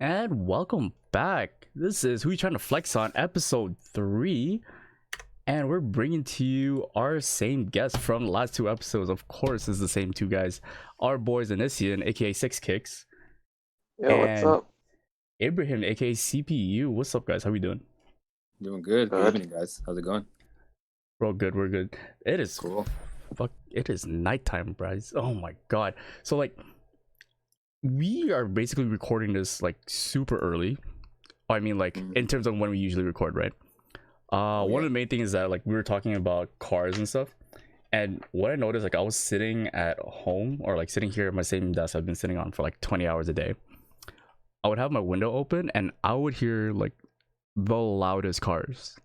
And welcome back. This is Who You Trying to Flex On, episode 3. And we're bringing to you our same guest from the last two episodes. Of course, it's the same two guys. Our boys Anisian, aka Six Kicks, Yo, what's and up? Abraham, aka CPU. What's up, guys? How we doing? Doing good. Good Good. evening, guys. How's it going? We're good. We're good. It is Cool. It is nighttime, guys. Oh my god. So we are basically recording this super early. I mean, in terms of when we usually record, right? One of the main things is that we were talking about cars and stuff, and what I noticed, I was sitting at home or sitting here at my same desk I've been sitting on for 20 hours a day. I would have my window open and I would hear the loudest cars,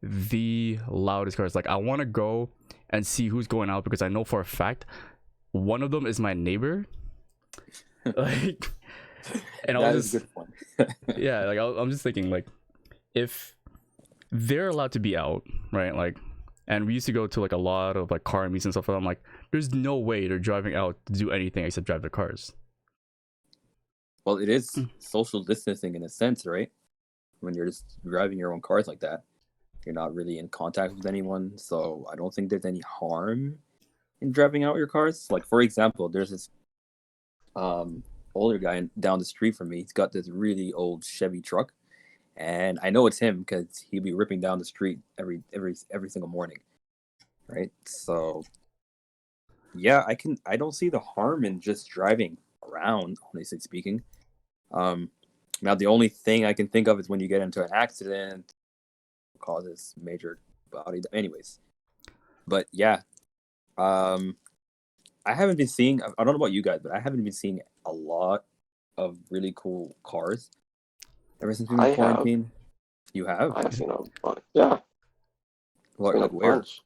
the loudest cars. I want to go and see who's going out because I know for a fact one of them is my neighbor. And I That was is just a good one. yeah, I'm just thinking if they're allowed to be out, right? And we used to go to a lot of car meets and stuff, and I'm there's no way they're driving out to do anything except drive their cars. Well, it is social distancing in a sense, right? When you're just driving your own cars like that, you're not really in contact with anyone, so I don't think there's any harm in driving out your cars. For example, there's this older guy down the street from me. He's got this really old Chevy truck, and I know it's him because he'll be ripping down the street every single morning, right? So yeah, I don't see the harm in just driving around, honestly speaking. Now the only thing I can think of is when you get into an accident, it causes major body. Anyways, but yeah, I haven't been seeing. I don't know about you guys, but I haven't been seeing a lot of really cool cars ever since we've been quarantined. You have? I've seen a bunch. Yeah, What? seen a Where? bunch.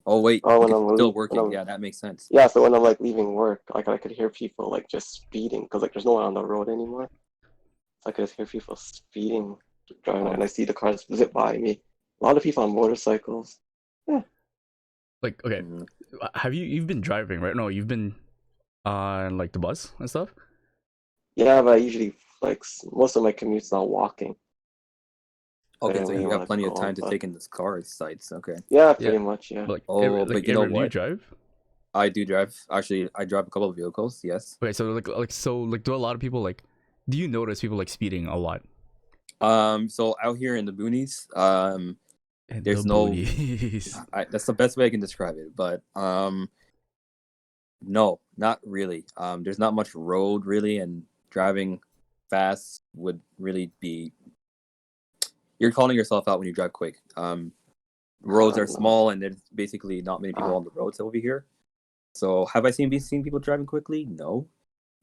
Oh wait, Oh, when it's I'm still leaving, working. Yeah, that makes sense. yeah. So when I'm leaving work, I could hear people just speeding because there's no one on the road anymore. So I could just hear people speeding, driving, and I see the cars zip by me. A lot of people on motorcycles. Yeah. Okay, have you've been driving, right? No, you've been on the bus and stuff. Yeah, but I usually most of my commute's not walking. Okay, so you have wanna plenty of go, time to but- take in this car sites. Okay. Yeah, pretty much. Yeah. But But you know Abraham, do you what? drive? I do drive. Actually, I drive a couple of vehicles. Yes. Okay, so do a lot of people do you notice people speeding a lot? So out here in the boonies, In there's the no. boonies. That's the best way I can describe it. But no, not really. There's not much road really, and driving fast would really be. You're calling yourself out when you drive quick. Roads are small, and there's basically not many people on the roads over here. So, have I seen people driving quickly? No,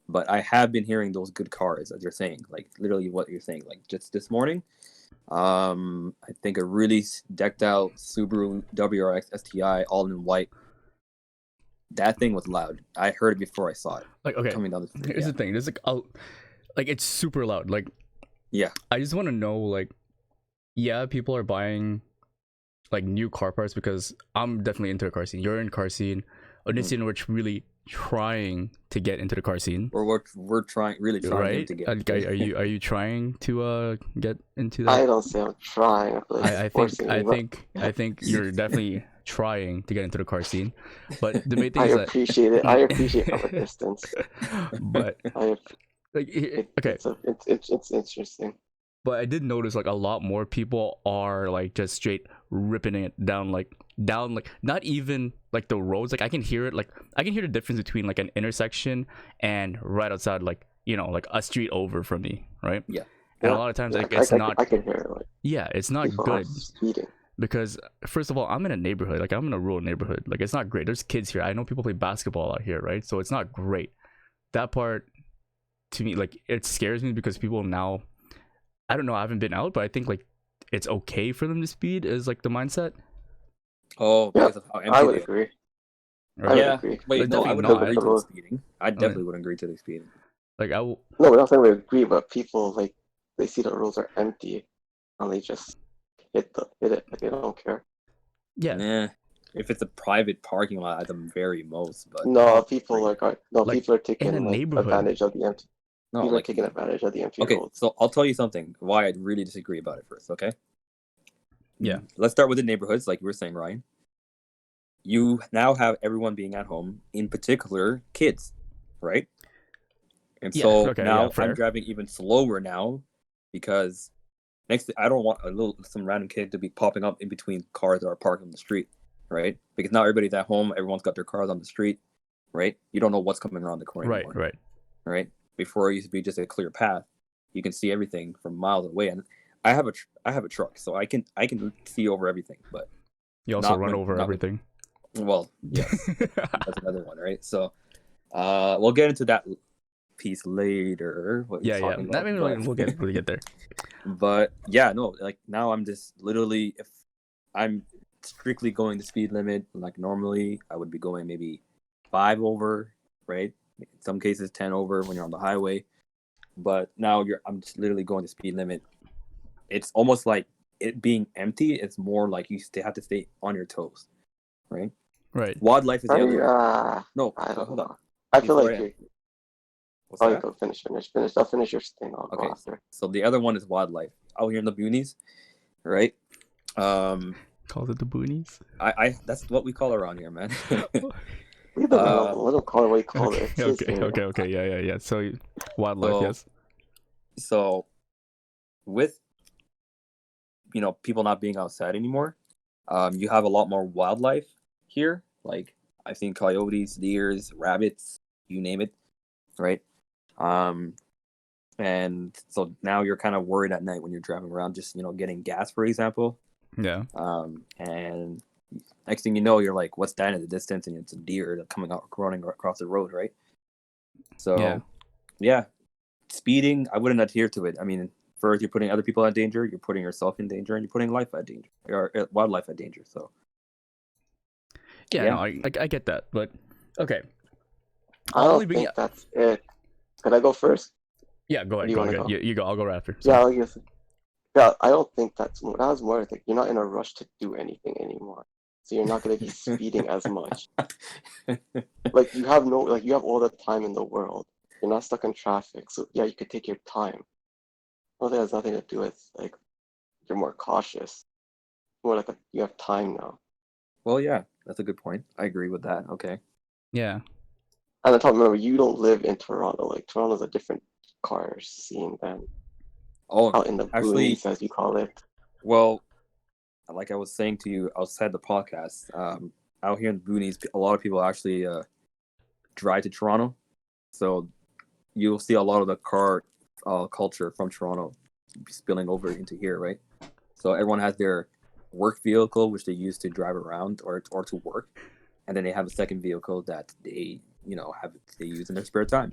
but I have been hearing those good cars, as you're saying, literally what you're saying. Just this morning, I think a really decked out Subaru WRX STI, all in white. That thing was loud. I heard it before I saw it. Okay, Coming down the street. here's the thing. There's it's super loud. Yeah. I just want to know yeah, people are buying new car parts because I'm definitely into a car scene. You're in car scene. Odyssean, we're really trying to get into the car scene. We're trying right? to get. Are you trying to get into that? I don't say I'm trying. I think you're definitely trying to get into the car scene, but the main thing I is appreciate it. I appreciate from a distance. but okay, It's interesting. but I did notice a lot more people are just straight ripping it down not even the roads. I can hear it. I can hear the difference between an intersection and right outside a street over from me, right? Yeah. And a lot of times Yeah, it's not. I can hear it. Yeah, it's not People good are speeding. because first of all, I'm in a neighborhood. I'm in a rural neighborhood. It's not great. There's kids here. I know people play basketball out here, right? So it's not great. That part to me it scares me because people now, I don't know, I haven't been out, but I think it's okay for them to speed is the mindset. Oh, Yeah, because of how empty I would they are. agree. Right? I Yeah. would agree. Wait, no, I definitely wouldn't not. agree to the speeding. I definitely wouldn't agree to the speeding. I will. No, we're not saying we agree, but people they see the roads are empty and they just hit it. They don't care. Yeah. Nah. If it's a private parking lot at the very most, but No, people are Like, people are in a taking neighborhood. advantage of the empty. No, People are like taking advantage of the empty okay. roads. So I'll tell you something why I really disagree about it first. Okay. Yeah. Let's start with the neighborhoods, like you were saying, Ryan. You now have everyone being at home, in particular kids, right? And Yeah. so Okay. Yeah. now I'm Fair. driving even slower now because I don't want some random kid to be popping up in between cars that are parked on the street, right? Because now everybody's at home, everyone's got their cars on the street, right? You don't know what's coming around the corner Right. anymore, Right. right? Before it used to be just a clear path, you can see everything from miles away. And I have a truck, so I can see over everything, but You also run over everything. Well, yes, that's another one, right? So, we'll get into that piece later. What you're Yeah. talking about, Maybe we'll get there. but yeah, no, like now I'm just literally, if I'm strictly going the speed limit, like normally I would be going maybe 5 over, right? In some cases 10 over when you're on the highway, but now I'm just literally going the speed limit. It's almost like it being empty. It's more like you have to stay on your toes, right? Right. Wildlife is the other one. No, I don't hold know. on. I feel Before like you. What's Oh, you that? go finish. I'll finish your thing. I'll go Okay, after. so the other one is wildlife out here in the boonies, right? Called it the boonies. I that's what we call around here, man. Leave them alone. Let them call it what you call it. Okay. It's his area. Okay. Yeah. So wildlife, So- yes. So with people not being outside anymore, you have a lot more wildlife here. Like I've seen coyotes, deers, rabbits, you name it, right? And so now you're kind of worried at night when you're driving around, just getting gas, for example. Yeah. And next thing you know, you're like, what's that in the distance? And it's a deer coming out, running across the road, right? So, yeah, speeding, I wouldn't adhere to it. I mean, first, you're putting other people at danger, you're putting yourself in danger, and you're putting life at danger, or wildlife at danger. So, Yeah. Yeah. No, I get that, but okay. I don't think that's it. Could I go first? Yeah, go Where ahead. do you Go wanna ahead. go? You go. I'll go after. Yeah, So. I'll guess. Yeah, I don't think that was more like you're not in a rush to do anything anymore, so you're not gonna be speeding as much. Like you have all the time in the world. You're not stuck in traffic, so yeah, you could take your time. Well, that has nothing to do with like you're more cautious. More like you have time now. well, yeah, that's a good point. I agree with that. Okay. Yeah. And on top, remember, you don't live in Toronto. Like Toronto's a different car scene than Oh, out in the actually, boonies, as you call it. well, like I was saying to you outside the podcast, out here in the boonies, a lot of people actually drive to Toronto, so you'll see a lot of the car culture from Toronto spilling over into here, right? So everyone has their work vehicle, which they use to drive around or to work, and then they have a second vehicle that they they use in their spare time.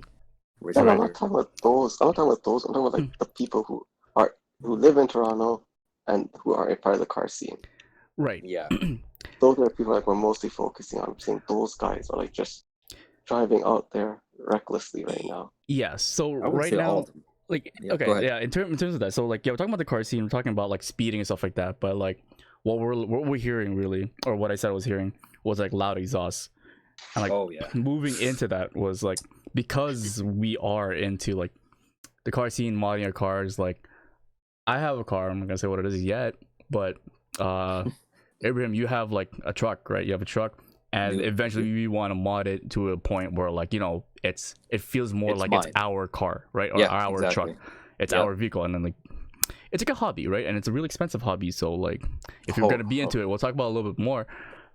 Which Yeah, is but I'm either- not talking about those. I'm not talking about those. I'm talking about like the people who live in Toronto and who are a part of the car scene. Right. yeah, Those are the people like we're mostly focusing on. I'm saying those guys are like just driving out there recklessly right now. Yeah. So I would right say all now, of them. like, Yeah, go okay, ahead. yeah. In terms of that, so like, yeah, we're talking about the car scene. We're talking about like speeding and stuff like that. But like, what we're hearing really, or what I said I was hearing was like loud exhaust. And like Oh yeah, moving into that was like because we are into like the car scene, modding our cars. Like, I have a car. I'm not gonna say what it is yet, but Abraham, you have like a truck, right? You have a truck, and do. eventually we want to mod it to a point where like it feels more It's like mine. it's our car, right? Or Yeah, our exactly. truck. It's Yep. our vehicle, and then like it's like a hobby, right? And it's a really expensive hobby. So like if you're gonna be into it, we'll talk about it a little bit more.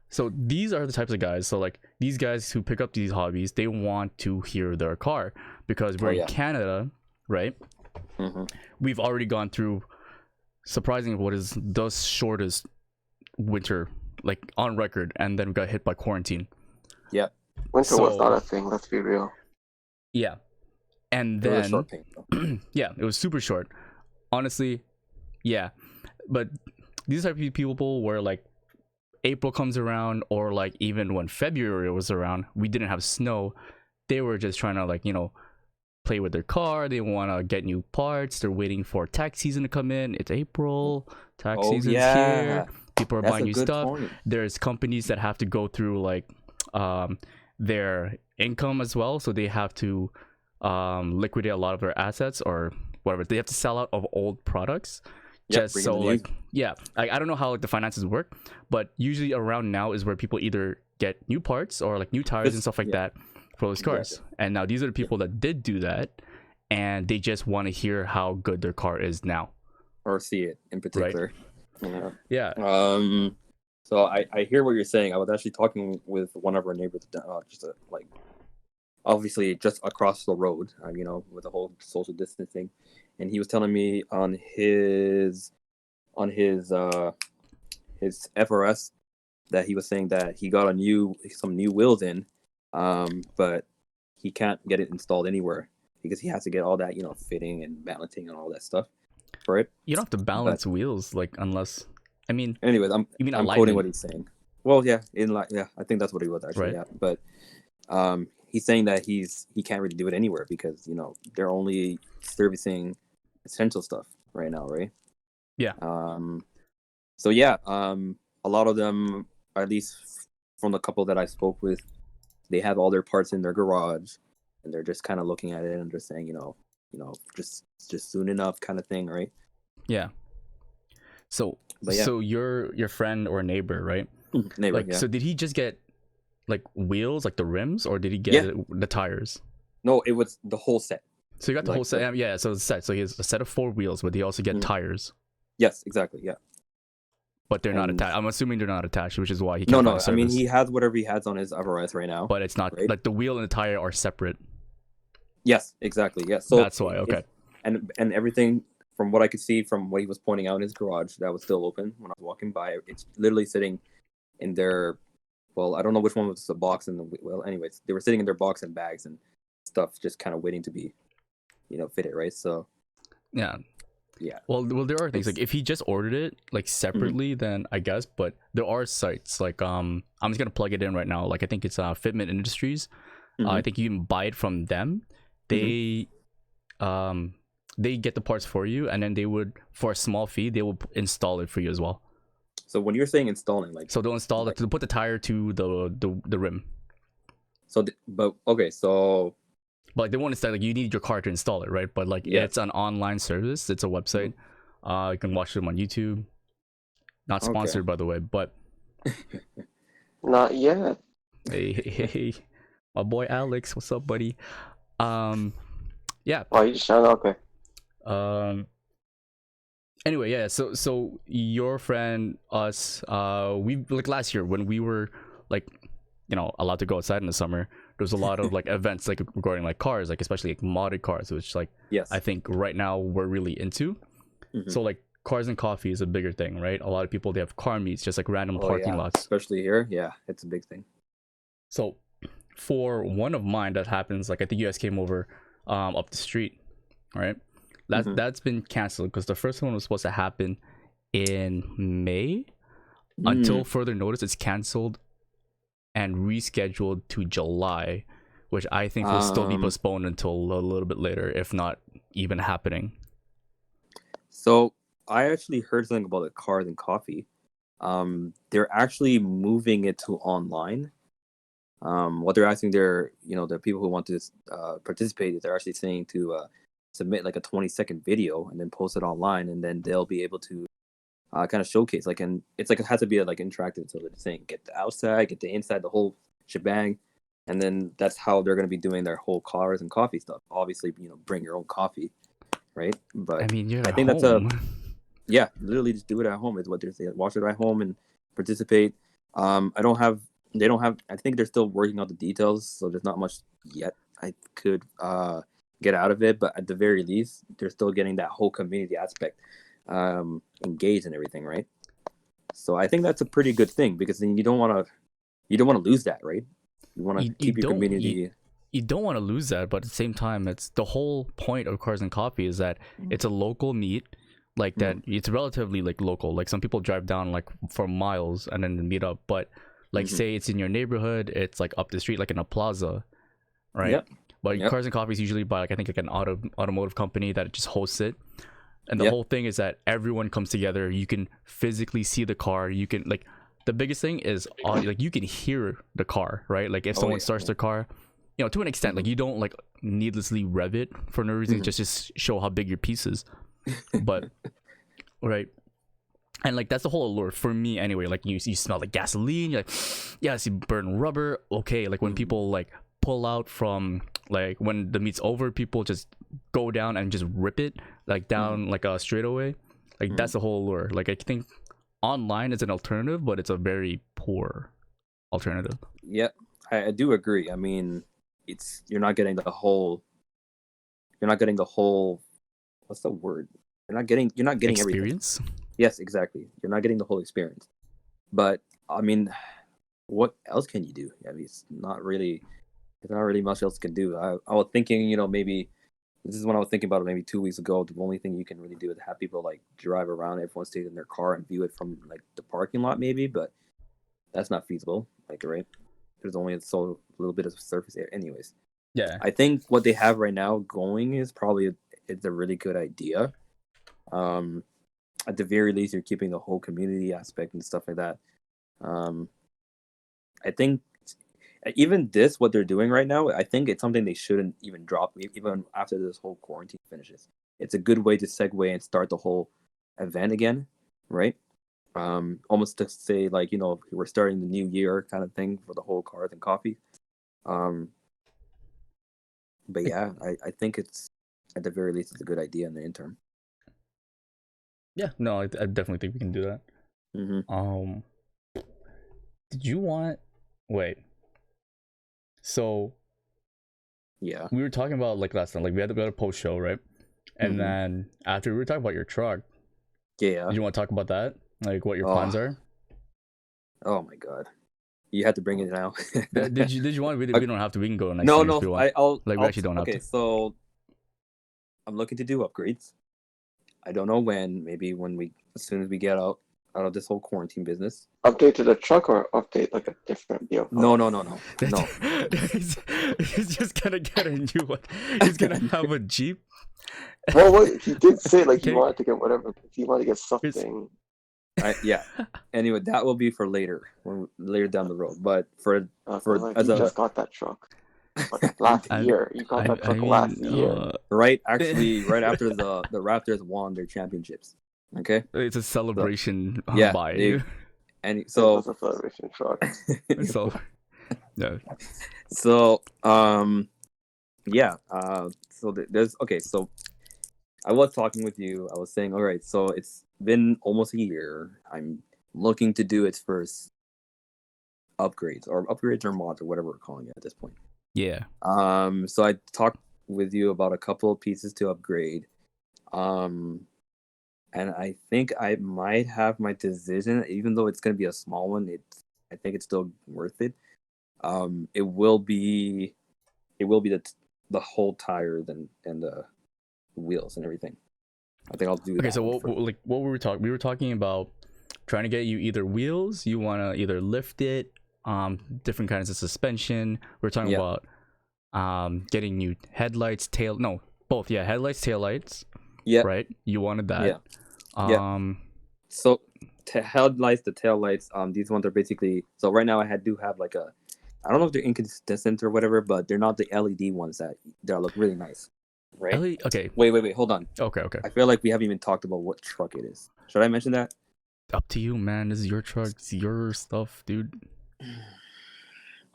So these are the types of guys. So like these guys who pick up these hobbies, they want to hear their car because we're in Canada, right? Mm-hmm. We've already gone through surprisingly what is the shortest winter like on record, and then we got hit by quarantine. Winter was So- not a thing. Let's be real. Yeah, and It was a then short thing, though. yeah, it was super short. Honestly, yeah, but these are people where like April comes around, or like even when February was around, we didn't have snow. They were just trying to like play with their car. They want to get new parts. They're waiting for tax season to come in. It's April. Tax season's here. People are That's buying a new good stuff. point. There's companies that have to go through like their income as well, so they have to liquidate a lot of their assets or whatever. They have to sell out of old products. Yep, Just bring so in the like I don't know how like the finances work, but usually around now is where people either get new parts or like new tires and stuff like that for those cars. Exactly. And now these are the people that did do that, and they just want to hear how good their car is now. Or see it in particular. Yeah. So I hear what you're saying. I was actually talking with one of our neighbors, just like obviously just across the road, with the whole social distancing, and he was telling me on his FRS that he was saying that he got some new wheels in, but he can't get it installed anywhere because he has to get all that fitting and balancing and all that stuff for it. You don't have to balance wheels like unless anyways, I'm quoting what he's saying. Well, yeah, I think that's what he was actually. Right. Yeah, but he's saying that he can't really do it anywhere because they're only servicing essential stuff right now, right? Yeah. So yeah, a lot of them, at least from the couple that I spoke with, they have all their parts in their garage, and they're just kind of looking at it and just saying, just soon enough, kind of thing, right? Yeah. So your friend or neighbor, right? Neighbor. Like, yeah. so did he just get like wheels, like the rims, or did he get the tires? No, it was the whole set. So you got the whole set. Yeah. So it's a set. So he has a set of 4 wheels, but he also get tires. Yes, exactly. Yeah. But they're not attached. I'm assuming they're not attached, which is why he can't. No. I mean, he has whatever he has on his FRS right now. But it's not like the wheel and the tire are separate. Yes, exactly. Yes. So that's why. Okay. And everything from what I could see from what he was pointing out in his garage that was still open when I was walking by, it's literally sitting in their. Well, I don't know which one was the box and anyways, they were sitting in their box and bags and stuff, just kind of waiting to be, fitted, right? So. Yeah. Yeah. Well, there are things like if he just ordered it like separately, then I guess. But there are sites like I'm just gonna plug it in right now. Like I think it's Fitment Industries. I think you can buy it from them. They get the parts for you, and then they would, for a small fee, they will install it for you as well. So when you're saying installing, like, so they'll install it to put the tire to the rim. So, But like they won't install, like you need your car to install it, right? But like it's an online service. It's a website. You can watch them on YouTube. Not sponsored, by the way, but not yet. Hey, my boy Alex, what's up, buddy? Yeah. Oh, you just sound okay. Anyway, yeah. So your friend, us, we like last year when we were like, allowed to go outside in the summer. There was a lot of like events like regarding like cars, like especially like modded cars, which like I think right now we're really into. So like cars and coffee is a bigger thing, right? A lot of people, they have car meets, just like random parking lots. Especially here, it's a big thing. So for one of mine that happens, like I think you guys came over up the street, right? That's been canceled because the first one was supposed to happen in May. Until further notice, it's canceled and rescheduled to July, which I think will still be postponed until a little bit later, if not even happening. So I actually heard something about the cars and coffee. They're actually moving it to online. What they're asking the people who want to participate, they're actually saying to submit like a 20-second video and then post it online, and then they'll be able to kind of showcase, like, and it's like it has to be like interactive. So they're saying get the outside, get the inside, the whole shebang, and then that's how they're going to be doing their whole cars and coffee stuff. Obviously, bring your own coffee, right? But I mean, I think that's literally just do it at home is what they're saying. Watch it at home and participate. They don't have. I think they're still working out the details, so there's not much yet I could get out of it. But at the very least, they're still getting that whole community aspect engaged and everything, right? So I think that's a pretty good thing, because then you don't want to lose that, right? You want to keep your community. You don't want to lose that, but at the same time, it's the whole point of Cars and Coffee is that it's a local meet, like that. It's relatively like local. Like some people drive down like for miles and then meet up, but like say it's in your neighborhood, it's like up the street, like in a plaza, right? Yep. But Cars and Coffee is usually by like I think like an automotive company that just hosts it. And the whole thing is that everyone comes together. You can physically see the car. You can like the biggest thing is like you can hear the car, right? Like if someone starts their car, to an extent, like you don't like needlessly rev it for no reason, just show how big your piece is. But right. And like that's the whole allure for me anyway. Like you smell like gasoline, you're like, yes, you burn rubber. Okay, like when people like pull out from like when the meet's over, people just go down and just rip it like down like a straightaway. Like that's the whole allure. Like I think online is an alternative, but it's a very poor alternative. Yeah, I do agree. I mean, you're not getting the whole. What's the word? You're not getting Experience. everything. Yes, exactly. You're not getting the whole experience. But I mean, what else can you do? I mean, it's not really much else you can do. I was thinking, maybe this is what I was thinking about maybe 2 weeks ago. The only thing you can really do is have people like drive around. Everyone stays in their car and view it from like the parking lot, maybe. But that's not feasible. Like, right? There's only a little bit of surface area, anyways. Yeah. I think what they have right now going is probably it's a really good idea. At the very least, you're keeping the whole community aspect and stuff like that. I think even what they're doing right now, I think it's something they shouldn't even drop, even after this whole quarantine finishes. It's a good way to segue and start the whole event again, right? Almost to say like, we're starting the new year kind of thing for the whole cars and coffee. But yeah, I think it's at the very least it's a good idea in the interim. Yeah, no, I definitely think we can do that. Did you want? Wait. So. Yeah. We were talking about like last time, like we had a post show, right? And then after we were talking about your truck. Yeah. Did you want to talk about that? Like what your plans are? Oh my god. You had to bring it now. Did you want? We don't have to. We can go next. No, if we want. We actually don't have to. Okay, so I'm looking to do upgrades. I don't know when. Maybe as soon as we get out of this whole quarantine business. Update to the truck or update like a different vehicle? No. He's just gonna get a new one. He's gonna have a Jeep. Well, he did say like he wanted to get whatever. He wanted to get something. Yeah. Anyway, that will be for later down the road. But for he just got that truck. Like last year, you got that truck last year. Right after the Raptors won their championships. Okay, it's a celebration. And so it was a celebration truck. So yeah. So yeah. So there's So I was talking with you. I was saying, all right. So it's been almost a year. I'm looking to do its first upgrades or mods or whatever we're calling it at this point. Yeah. So I talked with you about a couple of pieces to upgrade. And I think I might have my decision, even though it's going to be a small one. I think it's still worth it. It will be the whole tires and the wheels and everything. I think I'll do that. Okay, so what were we talking? We were talking about trying to get you either wheels. You want to either lift it, different kinds of suspension. We're talking about getting new headlights, both. Yeah, headlights, taillights. Yeah. Right. You wanted that. Yeah. So headlights, the taillights. These ones are basically. So right now I do have like I don't know if they're incandescent or whatever, but they're not the LED ones that look really nice. Right. Okay. Wait. Hold on. Okay. I feel like we haven't even talked about what truck it is. Should I mention that? Up to you, man. This is your truck. It's your stuff, dude.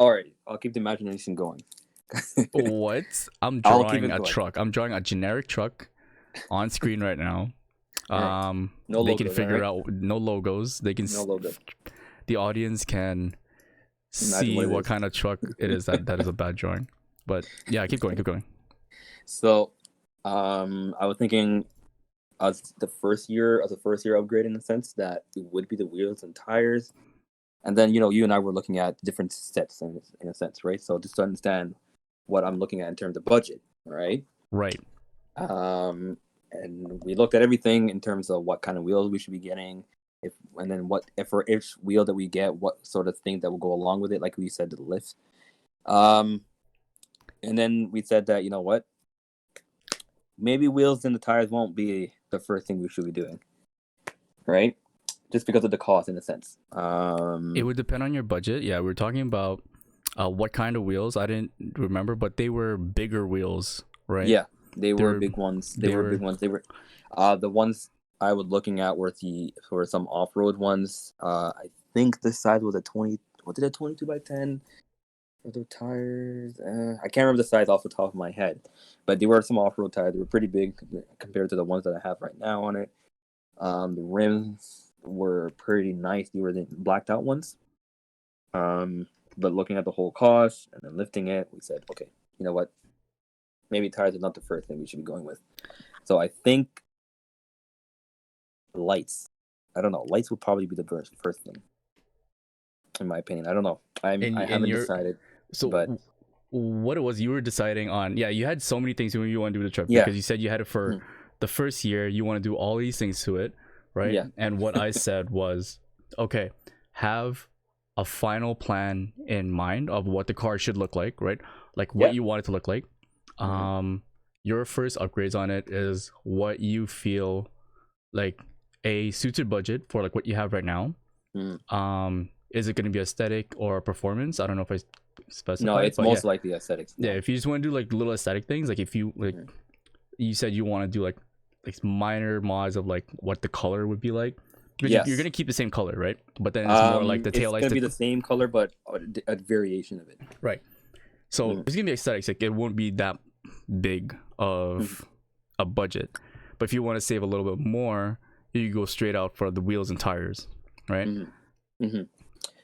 Alrighty. I'll keep the imagination going. What? I'm drawing a truck. I'm drawing a generic truck on screen right now. No they logos, can figure out no logos. They can. No logo. The audience can see what kind of truck it is. That is a bad drawing. But yeah, keep going. So, I was thinking as a first year upgrade in the sense that it would be the wheels and tires, and then you and I were looking at different sets in a sense, right? So just to understand what I'm looking at in terms of budget, right? Right. And we looked at everything in terms of what kind of wheels we should be getting, and then if for each wheel that we get, what sort of thing that will go along with it, like we said, the lift. And then we said that maybe wheels and the tires won't be the first thing we should be doing, right? Just because of the cost, in a sense. It would depend on your budget. Yeah, we're talking about what kind of wheels? I didn't remember, but they were bigger wheels, right? Yeah, they They were were big ones. they They were were big ones. They were the ones I was looking at were some off road ones. I think the size was a 20. What did a 22 by 10? Were there tires? I can't remember the size off the top of my head, but they were some off road tires. They were pretty big compared to the ones that I have right now on it. The rims were pretty nice. They were the blacked out ones. But looking at the whole cost and then lifting it, we said, okay, you know what? Maybe tires are not the first thing we should be going with. So I think lights. I don't know. Lights would probably be the first thing, in my opinion. I don't know. I in haven't your decided. so But what it was you were deciding on. Yeah, you had so many things you want to do the trip yeah, because you said you had it for the first year. You want to do all these things to it, right? Yeah. And what I said was, okay, have a final plan in mind of what the car should look like, right? Like what you want it to look like. Your first upgrades on it is what you feel like a suited budget for like what you have right now. Is it going to be aesthetic or performance? I don't know if I specified. no, it's but most likely aesthetics. yeah, if you just want to do like little aesthetic things, like if you like you said you want to do like minor mods of like what the color would be like, because Yes. you're gonna keep the same color, right? But then it's more like the tail lights. It's gonna be the same color, but a variation of it. Right. So it's gonna be aesthetics. Like it won't be that big of a budget, but if you want to save a little bit more, you go straight out for the wheels and tires, right?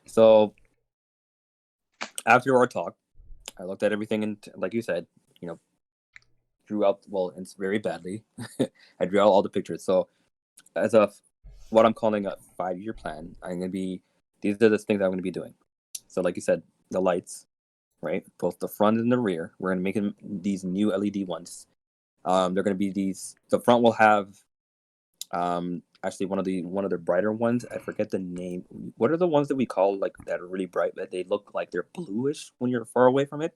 So after our talk, I looked at everything and, like you said, drew out. Well, it's very badly. I drew out all the pictures. So as of what I'm calling a 5-year plan, these are the things I'm gonna be doing. So like you said, the lights, right? Both the front and the rear. We're gonna make these new LED ones. They're gonna be these. The front will have, actually one of the brighter ones. I forget the name. What are the ones that we call like that are really bright, but they look like they're bluish when you're far away from it?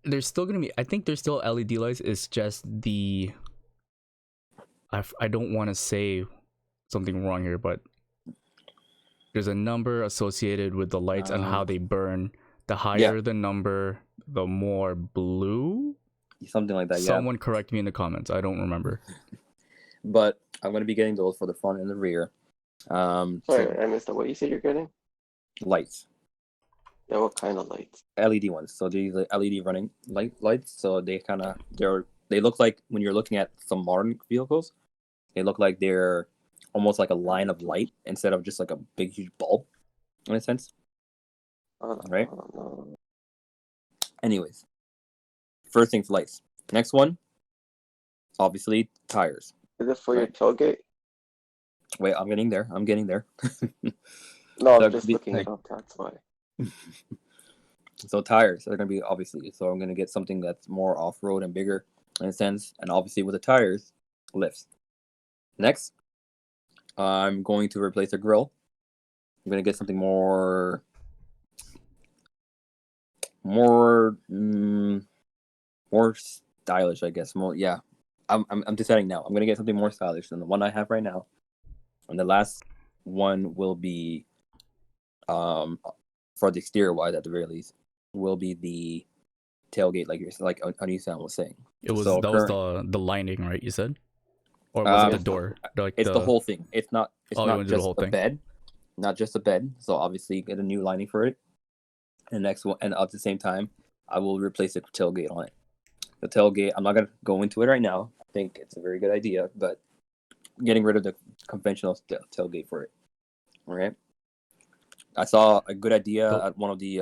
There's still gonna be. I think there's still LED lights. It's just the. I don't want to say something wrong here, but there's a number associated with the lights and how they burn. The higher the number, the more blue. Something like that. Someone correct me in the comments. I don't remember. But I'm going to be getting those for the front and the rear. Sorry, I missed that. What you said you're getting? Lights. Yeah, what kind of lights? LED ones. So these are LED running lights. So they look like when you're looking at some modern vehicles, they look like they're almost like a line of light instead of just like a big huge bulb, in a sense. Right? Anyways, first things lights. Next one, obviously tires. Is it for your tailgate? Wait, I'm getting there. No, I'm just looking it up. That's why. So tires are going to be obviously. So I'm going to get something that's more off-road and bigger in a sense. And obviously with the tires, lifts. Next, I'm going to replace the grill. I'm going to get something more stylish, I guess. I'm deciding now. I'm going to get something more stylish than the one I have right now. And the last one will be, for the exterior wise at the very least, will be the tailgate, like Anisan was saying. Was the lining, right? You said, or was it the door? It's the whole thing. It's not just a thing. bed, not just a bed. So obviously get a new lining for it. And next one, and at the same time, I will replace the tailgate on it. The tailgate, I'm not gonna go into it right now. I think it's a very good idea, but getting rid of the conventional tailgate for it. All right. I saw a good idea at one of the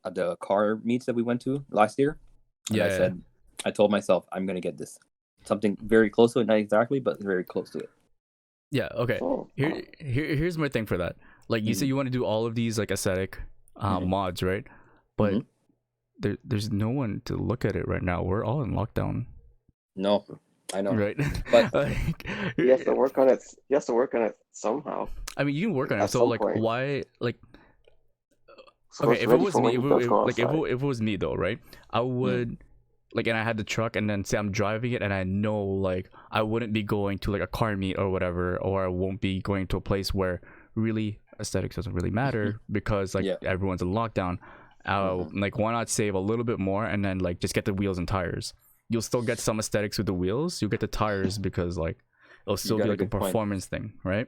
at the car meets that we went to last year. And I told myself I'm gonna get this. Something very close to it, not exactly, but very close to it. Yeah, okay. Here's my thing for that. Like you said you want to do all of these like aesthetic mods, right? But there's no one to look at it right now. We're all in lockdown. No, I know. Right. But he has to work on it. He has to work on it somehow. I mean, you can work on it. So like point. Why like So okay, if it was me, if it was me though, right? I would like, and I had the truck, and then say I'm driving it, and I know like I wouldn't be going to like a car meet or whatever, or I won't be going to a place where really aesthetics doesn't really matter because like Yeah. everyone's in lockdown. Like why not save a little bit more and then like just get the wheels and tires? You'll still get some aesthetics with the wheels. You'll get the tires because like it'll still be got a like a good point. performance thing, right?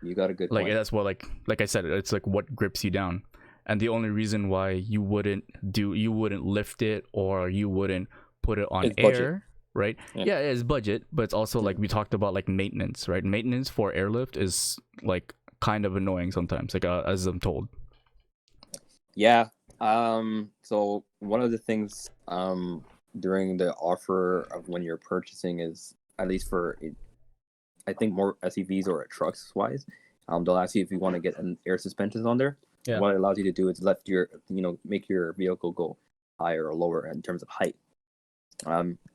You got a good Like point. that's what like I said, it's like what grips you down. And the only reason why you wouldn't lift it or you wouldn't put it on It's air, budget. right? Yeah. It is budget, but it's also like we talked about like maintenance, right? Maintenance for airlift is like kind of annoying sometimes, like as I'm told. Yeah. So one of the things during the offer of when you're purchasing is, at least for I think more SUVs or trucks wise, they'll ask you if you want to get an air suspensions on there. Yeah. What it allows you to do is let your make your vehicle go higher or lower in terms of height.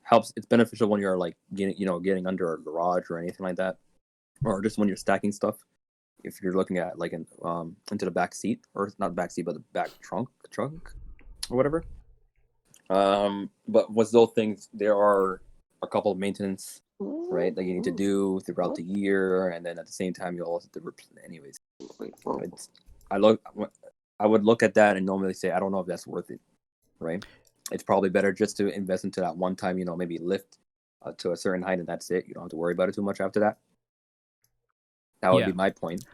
Helps. It's beneficial when you're like getting under a garage or anything like that, or just when you're stacking stuff. If you're looking at like into the back seat, or not back seat, but the back trunk or whatever. But with those things, there are a couple of maintenance, right, that you need to do throughout the year, and then at the same time you also have to anyways. I would look at that and normally say I don't know if that's worth it, right? It's probably better just to invest into that one time, maybe lift to a certain height and that's it. You don't have to worry about it too much after that. That would be my point.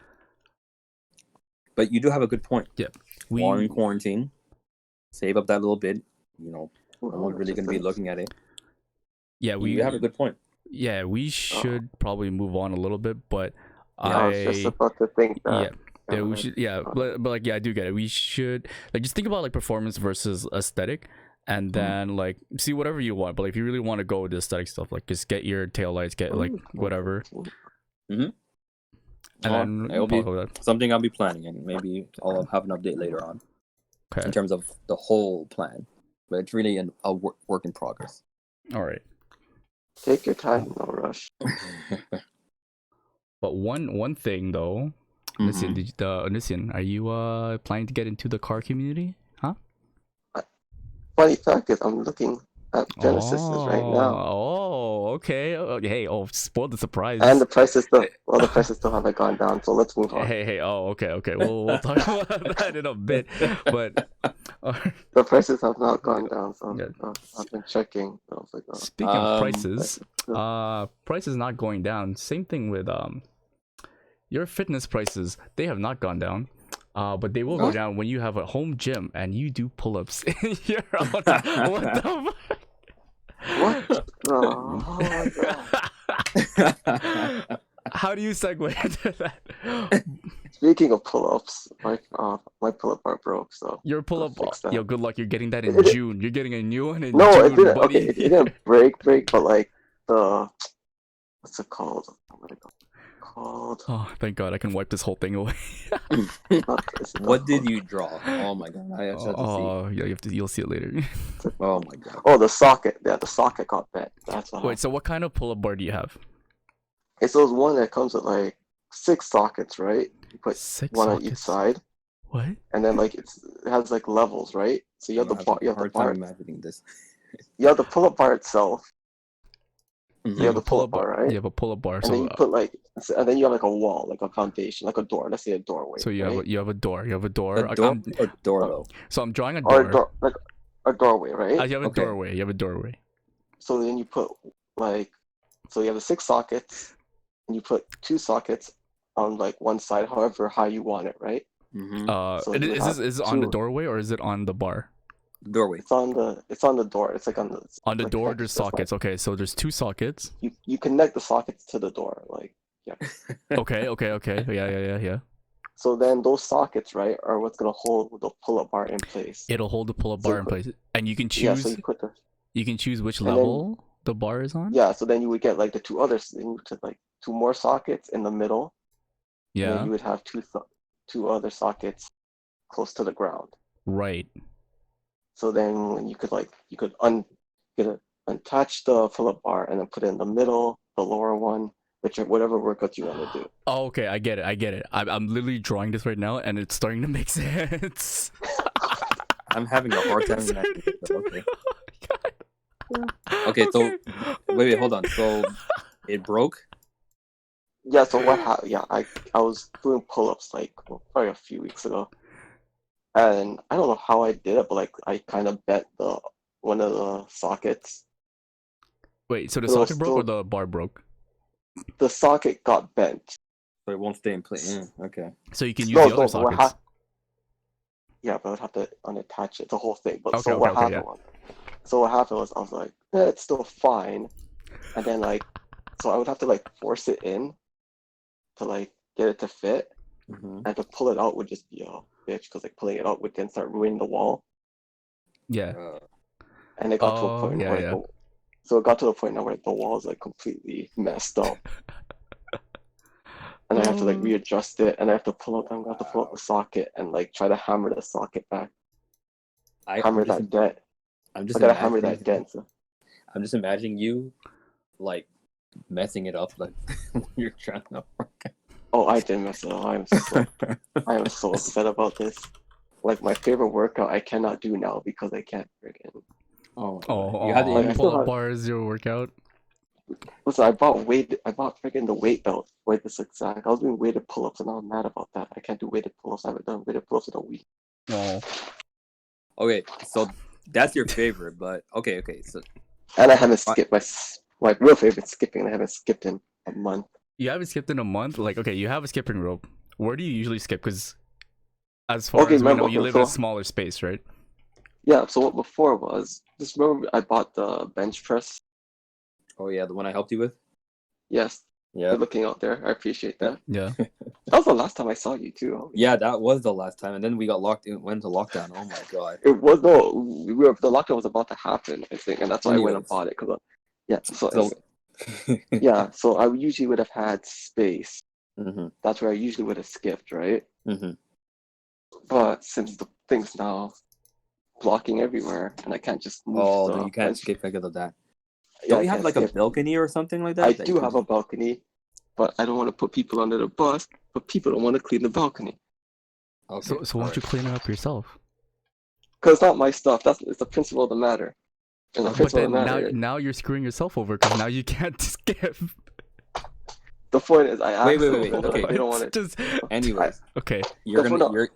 But you do have a good point. Yeah. While in quarantine, save up that little bit. No one's really going to be looking at it. Yeah, you have a good point. Yeah, we should probably move on a little bit, but I was just about to think that. Yeah, we should. Yeah, but like, yeah, I do get it. We should like just think about like performance versus aesthetic, and then like see whatever you want. But like, if you really want to go with the aesthetic stuff, like just get your taillights, get like whatever. Mm-hmm. And then it'll be something I'll be planning, and maybe I'll have an update later on. Okay. In terms of the whole plan, but it's really a work in progress. All right. Take your time, no rush. But one thing though, Nissan, are you planning to get into the car community? Huh? Funny fact is, I'm looking at Genesis's right now. Oh, okay. Hey, spoil the surprise. And the prices still haven't gone down, so let's move on. Hey. Oh, okay. We'll talk about that in a bit. But the prices have not gone down, so I've been checking. I was like, speaking of prices, prices not going down. Same thing with your fitness prices. They have not gone down. But they will go down when you have a home gym and you do pull-ups in your own. What the fuck? What? Oh my god. How do you segue into that? Speaking of pull-ups, my pull-up bar broke, so your pull-up, yo, good luck. You're getting that in June. You're getting a new one in June. No, it didn't. Buddy. Okay, it didn't break, but like what's it called? What is it called? Oh, thank God! I can wipe this whole thing away. What did you draw? Oh my god! I have to see. Oh, yeah, you'll see it later. Oh my god! Oh, the socket. Yeah, the socket got bent. That's what. Wait, so what kind of pull-up bar do you have? It's those one that comes with like 6 sockets, right? You put 6 one sockets? on each side. What? And then like it has like levels, right? So you have the bar. You have the bar. Imagining this. You have the pull-up bar itself. Mm-hmm. You have the pull-up bar, right? You have a pull-up bar. And so then you put and then you have like a wall, like a foundation, like a door. Let's say a doorway. So you have a door. You have a door. A door or doorbell. So I'm drawing a door. Like a doorway, right? You have a doorway. You have a doorway. So then you put so you have the 6 sockets, and you put 2 sockets on like one side, however high you want it, right? Mm-hmm. So is this on the doorway or is it on the bar? Doorway. It's on the door. It's like on the door. There's sockets. Okay, so there's 2 sockets. You connect the sockets to the door, like yeah. Okay. Yeah. So then those sockets, right, are what's gonna hold the pull-up bar in place. It'll hold the pull-up bar in place, and you can choose. Yeah, so you can choose which level the bar is on. Yeah, so then you would get like the 2 others. Then you would put like 2 more sockets in the middle. Yeah. And then you would have 2 other sockets close to the ground. Right. So then you could unattach the pull-up bar and then put it in the middle, the lower one, whatever workout you want to do. Oh, okay, I get it. I'm literally drawing this right now, and it's starting to make sense. I'm having a hard time. Okay, so wait, hold on. So it broke. Yeah, so what happened? Yeah, I was doing pull-ups like probably a few weeks ago, and I don't know how I did it, but like I kind of bent the one of the sockets. Wait, so the But it was socket broke or still the bar broke? the socket got bent. So it won't stay in place. Okay. So you can use No, the other no, but what sockets. happened? Yeah, but I'd have to unattach it, the whole thing. But Okay, so okay, what okay, yeah. happened was, so what happened was I was like, it's still fine, and then like, so I would have to like force it in to like get it to fit, Mm-hmm. and to pull it out would just be a bitch because like pulling it out would then start ruining the wall, Yeah. and it got to a Oh, point yeah, where yeah. so it got to the point now where the wall is like completely messed up, and I have to like Oh. readjust it, and I have to pull out. I'm gonna have to pull out the socket and like try to hammer the socket back, hammer that dent. I'm I just gotta hammer that imagining. dent. So. I'm just imagining you, like, messing it up, like when you're trying to work. Oh, I did mess it up. I am so upset about this. Like my favorite workout I cannot do now because I can't friggin' Oh my Oh, god! You had like the I still pull-up have bars your workout. listen, I bought friggin' the weight belt for this exact. I was doing weighted pull-ups and I'm mad about that. I can't do weighted pull-ups. I haven't done weighted pull-ups in a week. Oh. Okay, so that's your favorite, but okay. So And I haven't Fi- skipped my real favorite skipping, and I haven't skipped in a month. You haven't skipped in a month? Like, okay, you have a skipping rope. Where do you usually skip? Because as far Okay, as we remember know, you okay, live in a so smaller space, right? yeah, so what before was just remember I bought the bench press. oh yeah, the one I helped you with. Yes, Yeah, good looking out there. I appreciate yeah, that. Yeah. That was the last time I saw you too. Holy yeah. shit. That was the last time, and then we got locked in. Went to lockdown. Oh my god. It was no, we were the lockdown was about to happen, I think, and that's why I went and Anyways, bought it. Cause yeah, so so yeah, so I usually would have had space. hmm That's where I usually would have skipped, right? hmm But since the thing's now blocking everywhere, and I can't just move Oh, then the you can't bench. skip because of that. Yeah, Don't I you have can't like a skip. balcony or something like I that you do can have a just? balcony, but I don't want to put people under the bus. But people don't want to clean the balcony Okay, So why all don't you right. clean it up yourself? because it's not my stuff. It's the principle of the matter. And the Okay, But principle of the then matter is now you're screwing yourself over because now you can't skip. the point is I Wait, asked wait, them wait, to, wait. and they're Okay. like they don't want What? it. Just I Anyways, okay. you're because gonna when you're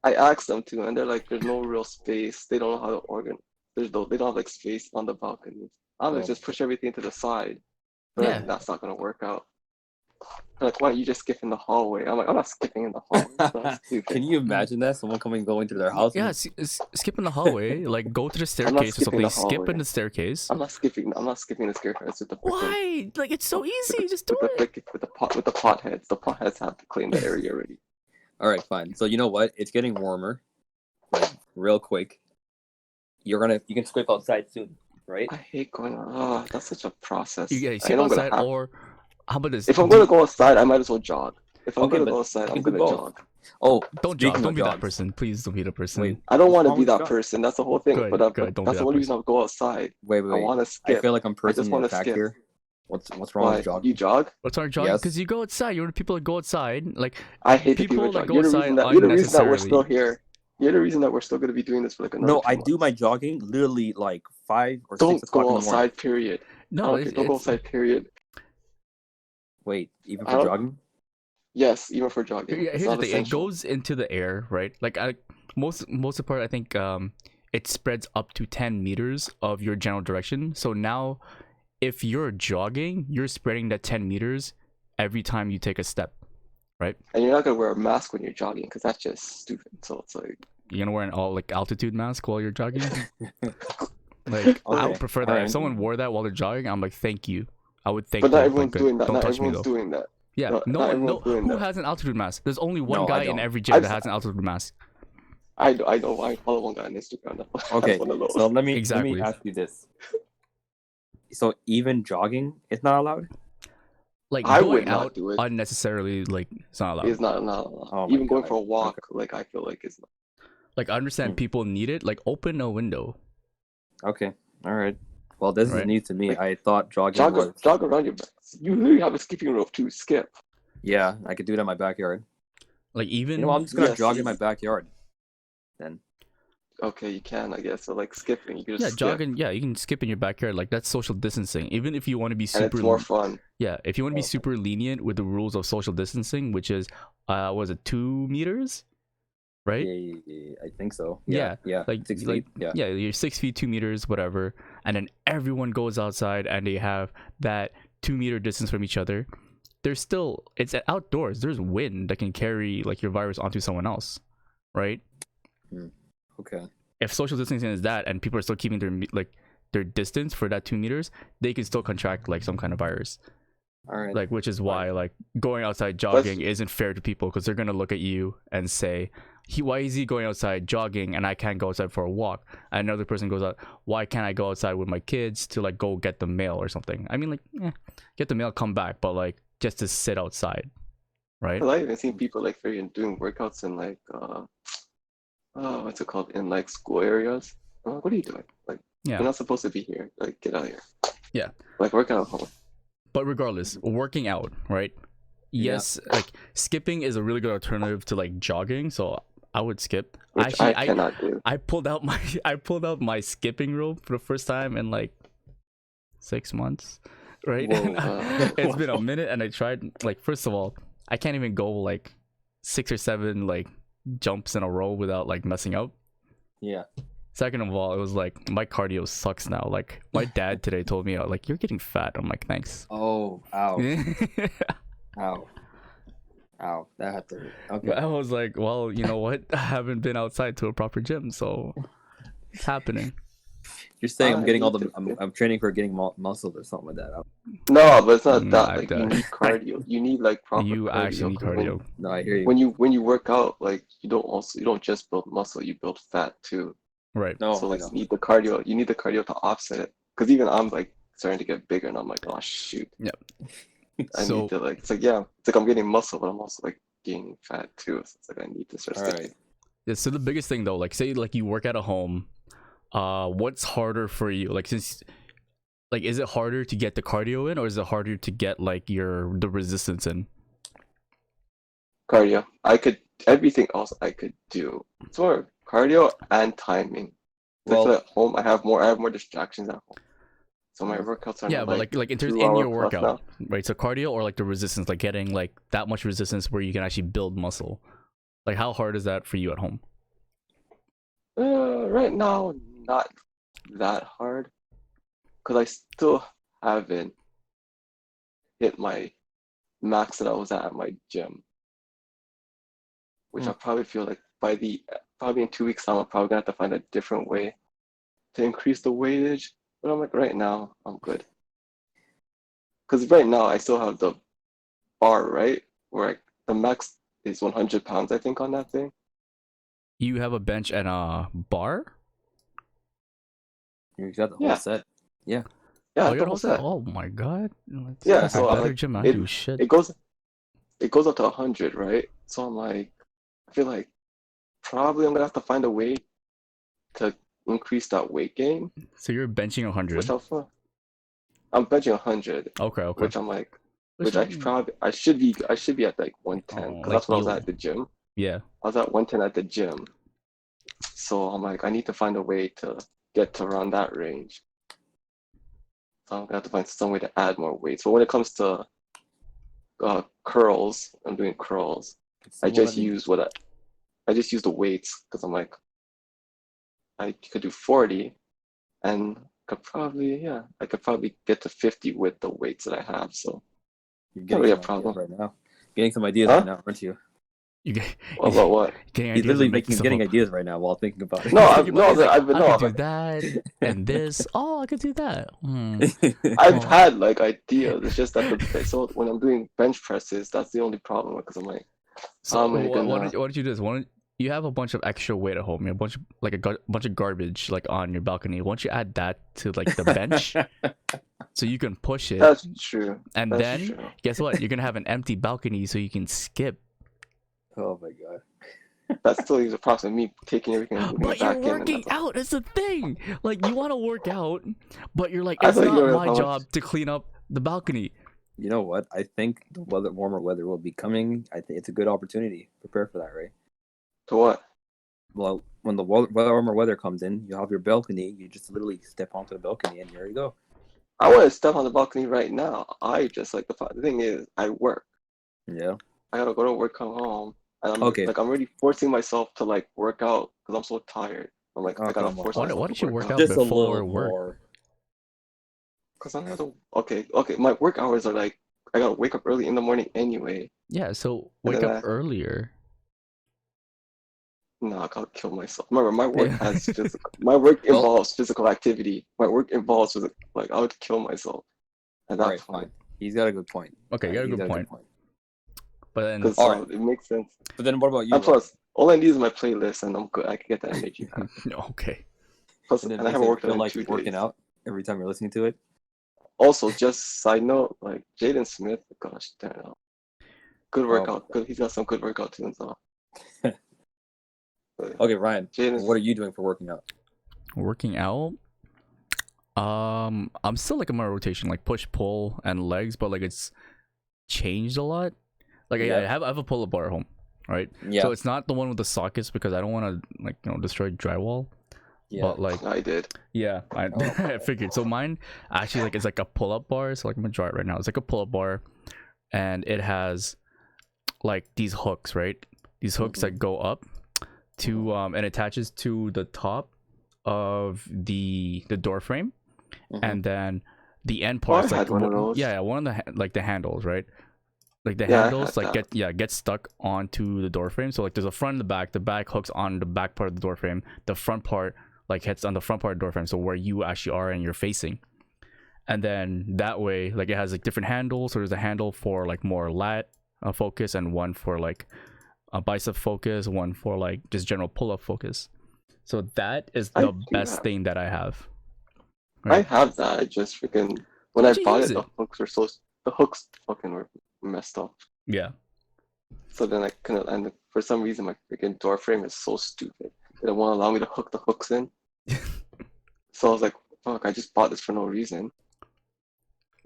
I asked them to, and they're like, "There's no real space. They don't know how to organize. They don't have like space on the balcony. I'm gonna oh just push everything to the side, but Yeah. like, that's not gonna work out. They're like, why don't you just skip in the hallway? I'm like, I'm not skipping in the hallway. That's Can stupid. you imagine that? Someone going through their house Yeah, and skip in the hallway. Like go to the I'm not staircase or skipping something. the Skip in hallway. the staircase. I'm not skipping. I'm not skipping the staircase with the freaking Why? Like it's so easy. Just do it. with the pot heads. The pot heads have to clean the area already. all right, fine. So you know what? It's getting warmer, like real quick. You can skip outside soon, right? I hate going. Oh, that's such a process. Yeah, I skip know I'm gonna outside have. or how about this? If I'm gonna go outside, I might as well jog. If I'm Okay, gonna but go outside, you I'm can do gonna both. jog. Oh, Don't jog. speaking Don't of be that jogs, person. Please don't be that wait, person. I don't what's want to wrong be with that jog? person. That's the whole thing. Good, But good. Don't be that's the that only reason person. I'll go outside. I Wait. want to I skip. feel like I'm I just personally want to attacked skip. here. What's wrong with Why? You jogging? jog? What's our jogging? Yes. Because you go outside. You're the people that go outside. Like I hate the people people who that jog. go outside You're the reason that we're still unnecessarily. here. You're the reason that we're still gonna be doing this for like another No, I 2 do months. my jogging literally like 5 or 6 Don't o'clock go in the morning. outside. Period. I No, don't care. Don't go it's outside. Period. Wait, even I for don't. jogging? Yes, even for jogging, yeah, it's here's the not thing. It essential. goes into the air, right? Like most of the part, I think it spreads up to 10 meters of your general direction. So now, if you're jogging, you're spreading that 10 meters every time you take a step, right? And you're not gonna wear a mask when you're jogging because that's just stupid. So it's like, You're gonna wear an all like altitude mask while you're jogging. Like I Okay, would prefer that. If alright. someone wore that while they're jogging, I'm like, thank you. I would thank but not them. Like, everyone's good. doing that. Don't Not touch me everyone's though. doing that. Yeah, no Not one. No, everyone's doing who that. has an altitude mask? There's only one No, I guy in don't. every gym that I've, has an altitude mask. I know. I follow one guy on Instagram that has Okay, one of those. so let me Exactly. ask you this. So even jogging is not allowed? Like I going would not out do it. unnecessarily, like it's not allowed. It's not allowed. Oh my Even going God. for a walk, Okay. like I feel like it's not. Like I understand people need it. Like open a window. Okay, all right. Well, this is Right. news to me. Like, I thought jogging was. jog around your. You literally have a skipping rope to skip. Yeah, I could do it in my backyard. Like even You know what? I'm just gonna Yes, jog in my backyard. Then. Okay, you can, I guess. So like skipping, you can Yeah, just skip, jogging. Yeah, you can skip in your backyard. Like that's social distancing. Even if you want to be and it's super, more fun. yeah, if you want to be Okay. super lenient with the rules of social distancing, which is, was it 2 meters, right? Yeah, I think so. Yeah, Yeah. like 6 feet. Yeah. yeah, you're 6 feet 2 meters, whatever, and then everyone goes outside and they have that 2 meter distance from each other. There's still it's outdoors. There's wind that can carry like your virus onto someone else, right? Okay. If social distancing is that, and people are still keeping their distance for that 2 meters, they can still contract like some kind of virus. All right. Like, which is why like going outside But jogging isn't fair to people because they're gonna look at you and say, why is he going outside jogging and I can't go outside for a walk? And another person goes out, why can't I go outside with my kids to like go get the mail or something? I mean, like, get the mail, come back, but like just to sit outside, right? I even seen people like freaking doing workouts in like what's it called, in like school areas. I'm like, what are you doing? Like, Yeah. you're not supposed to be here. Like, get out of here. Yeah. Like, work out at home. But regardless, working out, right? Yes, like skipping is a really good alternative to like jogging, so I would skip. Which Actually, I cannot do. I pulled out my skipping rope for the first time in like 6 months, right? Whoa, It's been a minute, and I tried. Like, first of all, I can't even go like 6 or 7 like jumps in a row without like messing up. Yeah. Second of all, it was like my cardio sucks now. Like my dad today told me, like, you're getting fat. I'm like, thanks. Oh, ow. Ow. That had to hurt. Okay. I was like, well, you know what? I haven't been outside to a proper gym, so it's happening. You're saying I'm getting all the need I'm training for getting muscles or something like that. No, but it's not Nah, that. Like, you need cardio. You need like proper You cardio. actually need 'cause cardio. No, I hear you. When you work out, like you don't just build muscle, you build fat too. Right. No, So like no. you need the cardio. You need the cardio to offset it. Because even I'm like starting to get bigger, and I'm like, oh shoot. Yep. I So need to like. It's like, yeah. It's like I'm getting muscle, but I'm also like gaining fat too. So it's like I need to start All sticking. right. yeah, so the biggest thing though, like say like you work at a home, what's harder for you? Like since like is it harder to get the cardio in or is it harder to get like the resistance in? Cardio. I could everything else I could do. It's more cardio and timing. Well, Well, at home I have more distractions at home. So my workouts are Yeah, not but like in terms in 2 hour your plus workout, now. right? So cardio or like the resistance, like getting like that much resistance where you can actually build muscle. Like how hard is that for you at home? Right now, not that hard, because I still haven't hit my max that I was at my gym, which I probably feel like probably in 2 weeks time, I'm probably gonna have to find a different way to increase the weightage. But I'm like, right now, I'm good. Because right now, I still have the bar, right? Where the max is 100 pounds, I think, on that thing. You have a bench and a bar? you got the whole Yeah. set. Yeah. Yeah, Oh, the you're whole all set. set. Oh my god. Yeah, That's so a I'm better like, gym. I it, do shit. it goes up to 100, right? So I'm like, I feel like probably I'm gonna have to find a way to increase that weight gain, So you're benching 100. which I'm benching 100, Okay. which I'm like, Which I should be at like 110 Oh, because like that's what I was you. at the gym. Yeah. I was at 110 at the gym, so I'm like, I need to find a way to get to around that range. So I'm gonna have to find some way to add more weight. So when it comes to curls, I'm doing curls. I just use the weights because I'm like, I could do 40 and I could probably get to 50 with the weights that I have. So You're not getting really a some ideas problem. right now. Getting some ideas Huh? right now, aren't you? You get What? getting He's ideas literally and making stuff getting up. ideas right now while thinking about it. No, He's I've thinking about it, he's like, been I could do that and this. Oh, I could do that. I've Oh. had like ideas. It's just that so when I'm doing bench presses, that's the only problem because I'm like, So how am I why don't you do this? Why don't you have a bunch of extra weight at home? You have a bunch of like bunch of garbage like on your balcony. Why don't you add that to like the bench so you can push it? That's true. And That's then true. guess what? You're gonna have an empty balcony so you can skip. Oh my god. That still is a process of me taking everything and moving But it you're back in. And working out. It's the thing. Like you want to work out, but you're like, I it's thought you not were my how much- job to clean up the balcony. You know what? I think the warmer weather will be coming. I think it's a good opportunity. Prepare for that, right? To what? Well, when the warmer weather comes in, you have your balcony. You just literally step onto the balcony, and there you go. I want to step on the balcony right now. I just like the thing is, I work. Yeah. I gotta go to work, come home, and I'm Okay. like, I'm already forcing myself to like work out because I'm so tired. I'm like, I Oh, gotta come on. force Why myself don't to you work work out. out Just a before little work? more. Cause I have to. Okay. My work hours are like I gotta wake up early in the morning anyway. Yeah, so And wake then up earlier. No, I gotta kill myself. Remember, my work Yeah. has physical. My work Well- involves physical activity. My work involves like I would kill myself at All that right, point. fine. He's got a good point. Okay, you got a He's good point. But then, Because All right. it makes sense. But then what about you? And plus, all I need is my playlist, and I'm good. I can get that energy back. okay. Plus, And and it I makes haven't it worked out feel in like 2 you're working days. out every time you're listening to it. Also, just side note, like Jaden Smith, gosh, damn, good Oh, workout. Good, he's got some good workout tunes on. okay, Ryan. Jaden, What are you doing for working out? Working out. I'm still like in my rotation, like push, pull, and legs, but like it's changed a lot. Like Yeah. I have a pull-up bar at home, right? Yeah. So it's not the one with the sockets because I don't want to like destroy drywall. Yeah. But like I did. yeah, I Oh. I figured. So mine actually like it's like a pull-up bar. So like I'm gonna draw it right now. It's like a pull-up bar, and it has like these hooks, right? These hooks that go up to and attaches to the top of the door frame, and then the end Oh, I part is like had one of those. yeah, one of the like the handles, right? Like the Yeah, I handles had like that. get stuck onto the door frame. So like there's a front and the back hooks on the back part of the door frame. The front part like hits on the front part of the door frame, so where you actually are and you're facing. And then that way like it has like different handles. So there's a handle for like more lat focus, and one for like a bicep focus, one for like just general pull-up focus. So that is I the do best have- thing that I have. I have that. I just freaking when Why I don't you bought use it, it? the hooks fucking were messed up. Yeah. So then I couldn't, and for some reason my freaking door frame is so stupid. They don't want to allow me to hook the hooks in. So I was like, fuck, I just bought this for no reason.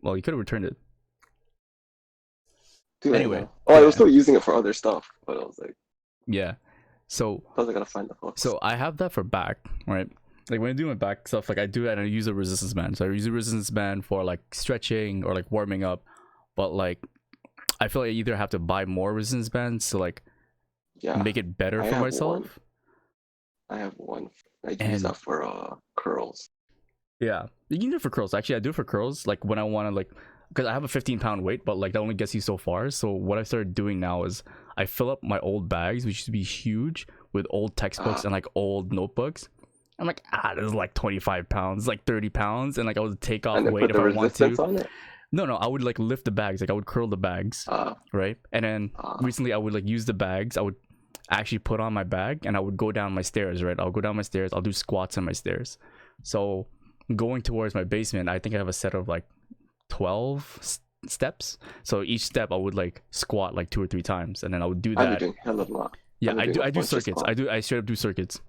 Well, you could have returned it. Dude, Anyway, I know. Oh, I yeah. was still using it for other stuff, but I was like, Yeah. So I gotta find the hooks. So I have that for back, right? Like when I do my back stuff, like I do it and I use a resistance band. So I use a resistance band for like stretching or like warming up. But like I feel like I either have to buy more resistance bands to like yeah, make it better I for have myself. I have one. I use And- that for curls. Yeah. You can do it for curls. Actually I do it for curls, like when I wanna like because I have a 15-pound weight, but like that only gets you so far. So what I started doing now is I fill up my old bags, which used to be huge, with old textbooks and like old notebooks. I'm like, this is like 25 pounds, like 30 pounds, and like I would take off And then weight put if the I want to. resistance on it. No, I would like lift the bags, like I would curl the bags, right? And then recently I would like use the bags. I would actually put on my bag and I would go down my stairs, right? I'll go down my stairs. I'll do squats on my stairs. So going towards my basement, I think I have a set of like 12 steps. So each step I would like squat like 2 or 3 times, and then I would do I've been that. doing hell of a lot. Yeah, I've been doing I a do bunch of circuits. squats. I straight up do circuits.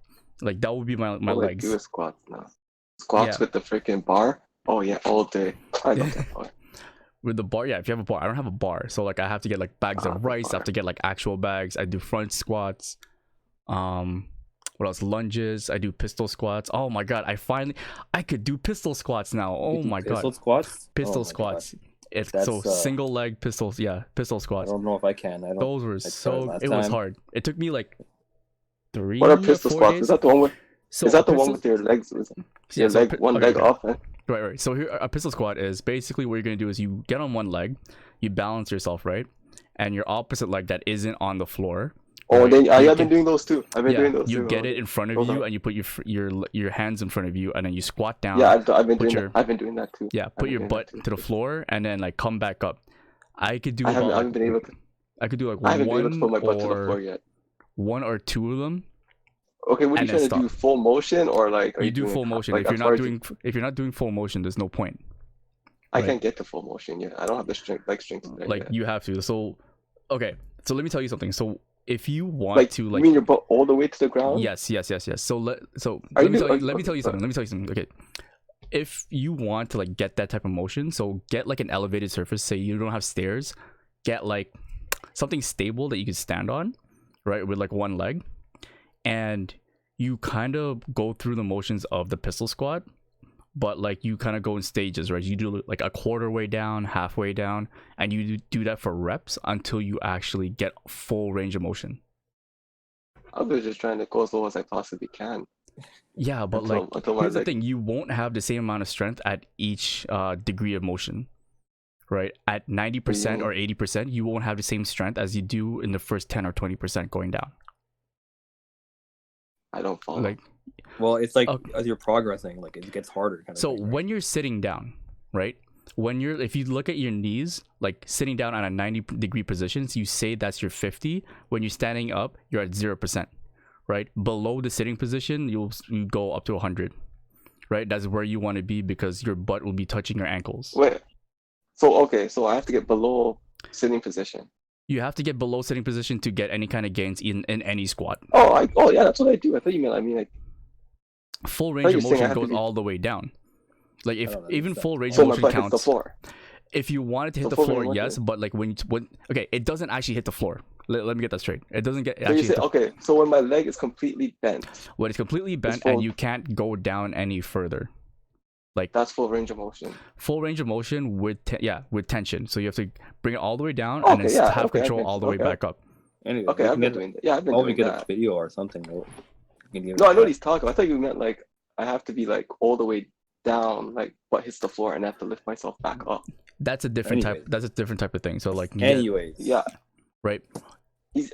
Like that would be my All legs. I do is squats now. Squats Yeah. with the freaking bar. Oh yeah, all day. I love that bar. With the bar, yeah, if you have a bar, I don't have a bar, so like I have to get like bags the of rice. I have bar. to get like actual bags. I do front squats. What else? Lunges. I do pistol squats. Oh my god, I could do pistol squats now. Oh You do my pistol god, squats? pistol Oh my squats. It's That's, so single leg pistols. Yeah, pistol God. I squats. don't know if I can. I don't. Those were tried so. last It was time. hard. It took me like 3 What are or pistol 4 squats? days. Is that the one with? So Is that a the one pistol- with your legs? Yeah, Your so leg, one okay, leg okay. off. Eh? Right. So here, a pistol squat is basically what you're gonna do is you get on one leg, you balance yourself, right, and your opposite leg that isn't on the floor. Oh, right, then you I've been get- doing those too. I've been doing those you too. get it in front of Those you, are- and you put your hands in front of you, and then you squat down. Yeah, I've been put doing your- that. I've been doing that too. Yeah, I've put been your doing butt that too. to the floor, and then like come back up. I could do I about haven't been able to. I could do like I haven't been able to one put my butt to the or floor yet. 1 or 2 of them. Okay, what are and you then trying to do? stop. Full motion or like? Are You do doing full it motion. like If as you're far not as you- doing full motion, there's no point. I right. can't get to full motion yet. I don't have the strength, leg strength. There Like yet. you have to. So okay. So let me tell you something. So if you want Like, to you like mean your butt all the way to the ground? yes. So let Are me you tell do- you, let me tell you sorry. something. Okay. If you want to like get that type of motion, so get like an elevated surface. Say you don't have stairs, get like something stable that you can stand on, right, with like one leg, and you kind of go through the motions of the pistol squat, but like you kind of go in stages, right? You do like a quarter way down, halfway down, and you do that for reps until you actually get full range of motion. I was just trying to go as low as I possibly can. Yeah, but Until- like until my here's the leg- thing: you won't have the same amount of strength at each degree of motion, right? At 90% or 80%, you won't have the same strength as you do in the first 10 or 20% going down. I don't follow. Like, Well, it's like Okay. as you're progressing, like it gets harder. Kind of so thing, right? when you're sitting down, right? If you look at your knees, like sitting down on a 90-degree position, so you say that's your 50. When you're standing up, you're at 0%, right? Below the sitting position, you go up to 100, right? That's where you want to be because your butt will be touching your ankles. Wait. So I have to get below sitting position. You have to get below sitting position to get any kind of gains in any squat. Oh yeah, that's what I do. I thought you meant. I mean, like, Full thought range you of were saying I motion have to goes be- all the way down. Like if I don't know, even that's full not- range so of my motion butt hits the counts. floor. If you wanted to hit the full floor, range of yes, motion. but like when okay, it doesn't actually hit the floor. Let me get that straight. It doesn't get So actually you hit say, the, okay, so when my leg is completely bent, when it's completely bent full- and you can't go down any further. Like that's full range of motion. full range of motion with with tension. So you have to bring it all the way down Okay, and then yeah, have okay, control I've been- all the way okay. back up. Anyway, Okay, we I've can been get, doing that. Yeah, I've been or we doing get a that. video or something. We can give No, it I a know what try. he's talking about. I thought you meant like I have to be like all the way down, like butt hits the floor, and I have to lift myself back up. That's a different type. Anyways. That's a different type of thing. So like, you get- Anyways, Yeah. right.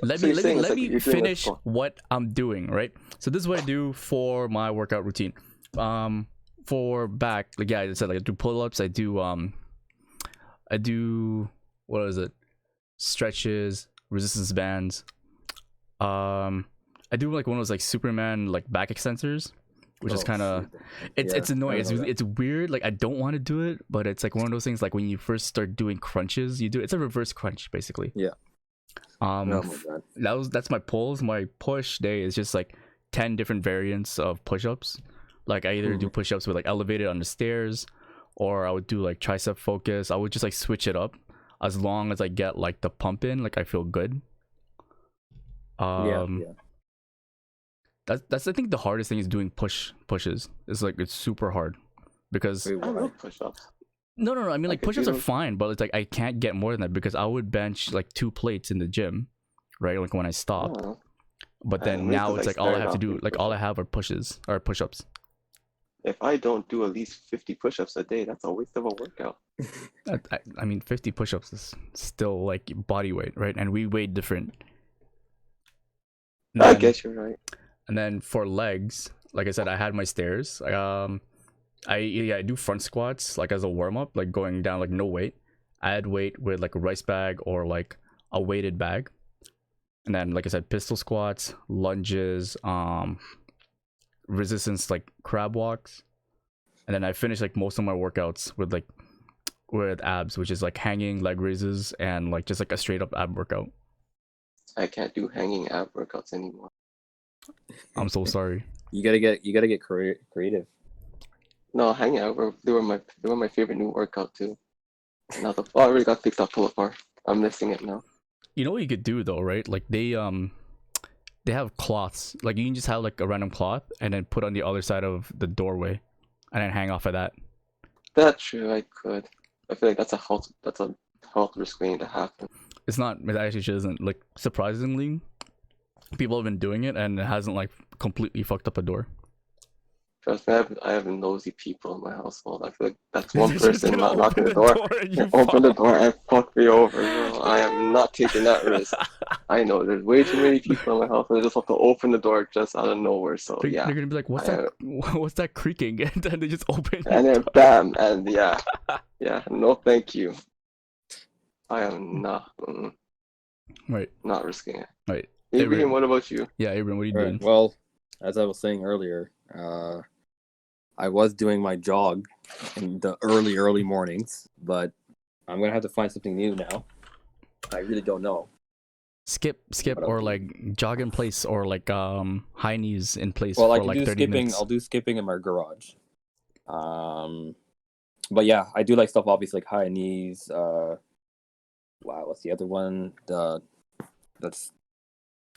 Let So me you're saying it's let like me you're doing like finish what I'm doing, right? So this is what I do for my workout routine. For back, like yeah, I said, like I do pull-ups, I do what is it? Stretches, resistance bands. I do like one of those like Superman like back extensors, which is Oh, kind of shit. it's Yeah, annoying. I know that. It's weird. Like I don't want to do it, but it's like one of those things. Like when you first start doing crunches, you do it's a reverse crunch basically. Yeah. Oh my god. That's my pulls. My push day is just like 10 different variants of push-ups. Like I either do push-ups with like elevated on the stairs, or I would do like tricep focus. I would just like switch it up as long as I get like the pump in, like I feel good. Yeah. That's I think the hardest thing is doing pushes. It's like it's super hard because Wait, I why? love push-ups. no. I mean, like could push-ups do are those. fine, but it's like I can't get more than that because I would bench like 2 plates in the gym, right? Like when I I stopped. don't know. But then Wait now till it's I like all I start have to off do, doing like all I push-ups. have are pushes or push-ups. If I don't do at least 50 push-ups a day, that's a waste of a workout. I mean, 50 push-ups is still like body weight, right? And we weigh different. And I then- guess you're right. And then for legs, like I said, I had my stairs. I do front squats like as a warm up, like going down like no weight. I add weight with like a rice bag or like a weighted bag. And then like I said, pistol squats, lunges, resistance like crab walks. And then I finish like most of my workouts with abs, which is like hanging leg raises and like just like a straight up ab workout. I can't do hanging ab workouts anymore. I'm so sorry. You gotta get creative. No, hanging ab they were my favorite new workout too. Now I already got fixed up pull-up bar. I'm missing it now. You know what you could do though, right? Like they have cloths. Like you can just have like a random cloth and then put on the other side of the doorway and then hang off of that. That's true, I could. I feel like that's a health risk waiting to happen. It's not, it actually isn't. Like surprisingly, people have been doing it and it hasn't like completely fucked up a door. Trust me, I have nosy people in my household. I feel like that's one They're just person gonna not knocking the open door. and you Open the fall. door and fuck me over, bro. I am not taking that risk. I know there's way too many people in my house and they just have to open the door just out of nowhere. So They're yeah. gonna be like, what's that creaking? And then they just open. And then bam, and yeah. No thank you. I am Right. not risking it. Right. Abraham, what about you? Yeah, Abram, what are you All doing? right. Well, as I was saying earlier, I was doing my jog in the early mornings, but I'm gonna have to find something new now. I really don't know. Skip What or else? like jog in place or like high knees in place Well, I for can like do 30 skipping. minutes. I'll do skipping in my garage. But yeah, I do like stuff obviously like high knees. Wow, what's the other one? That's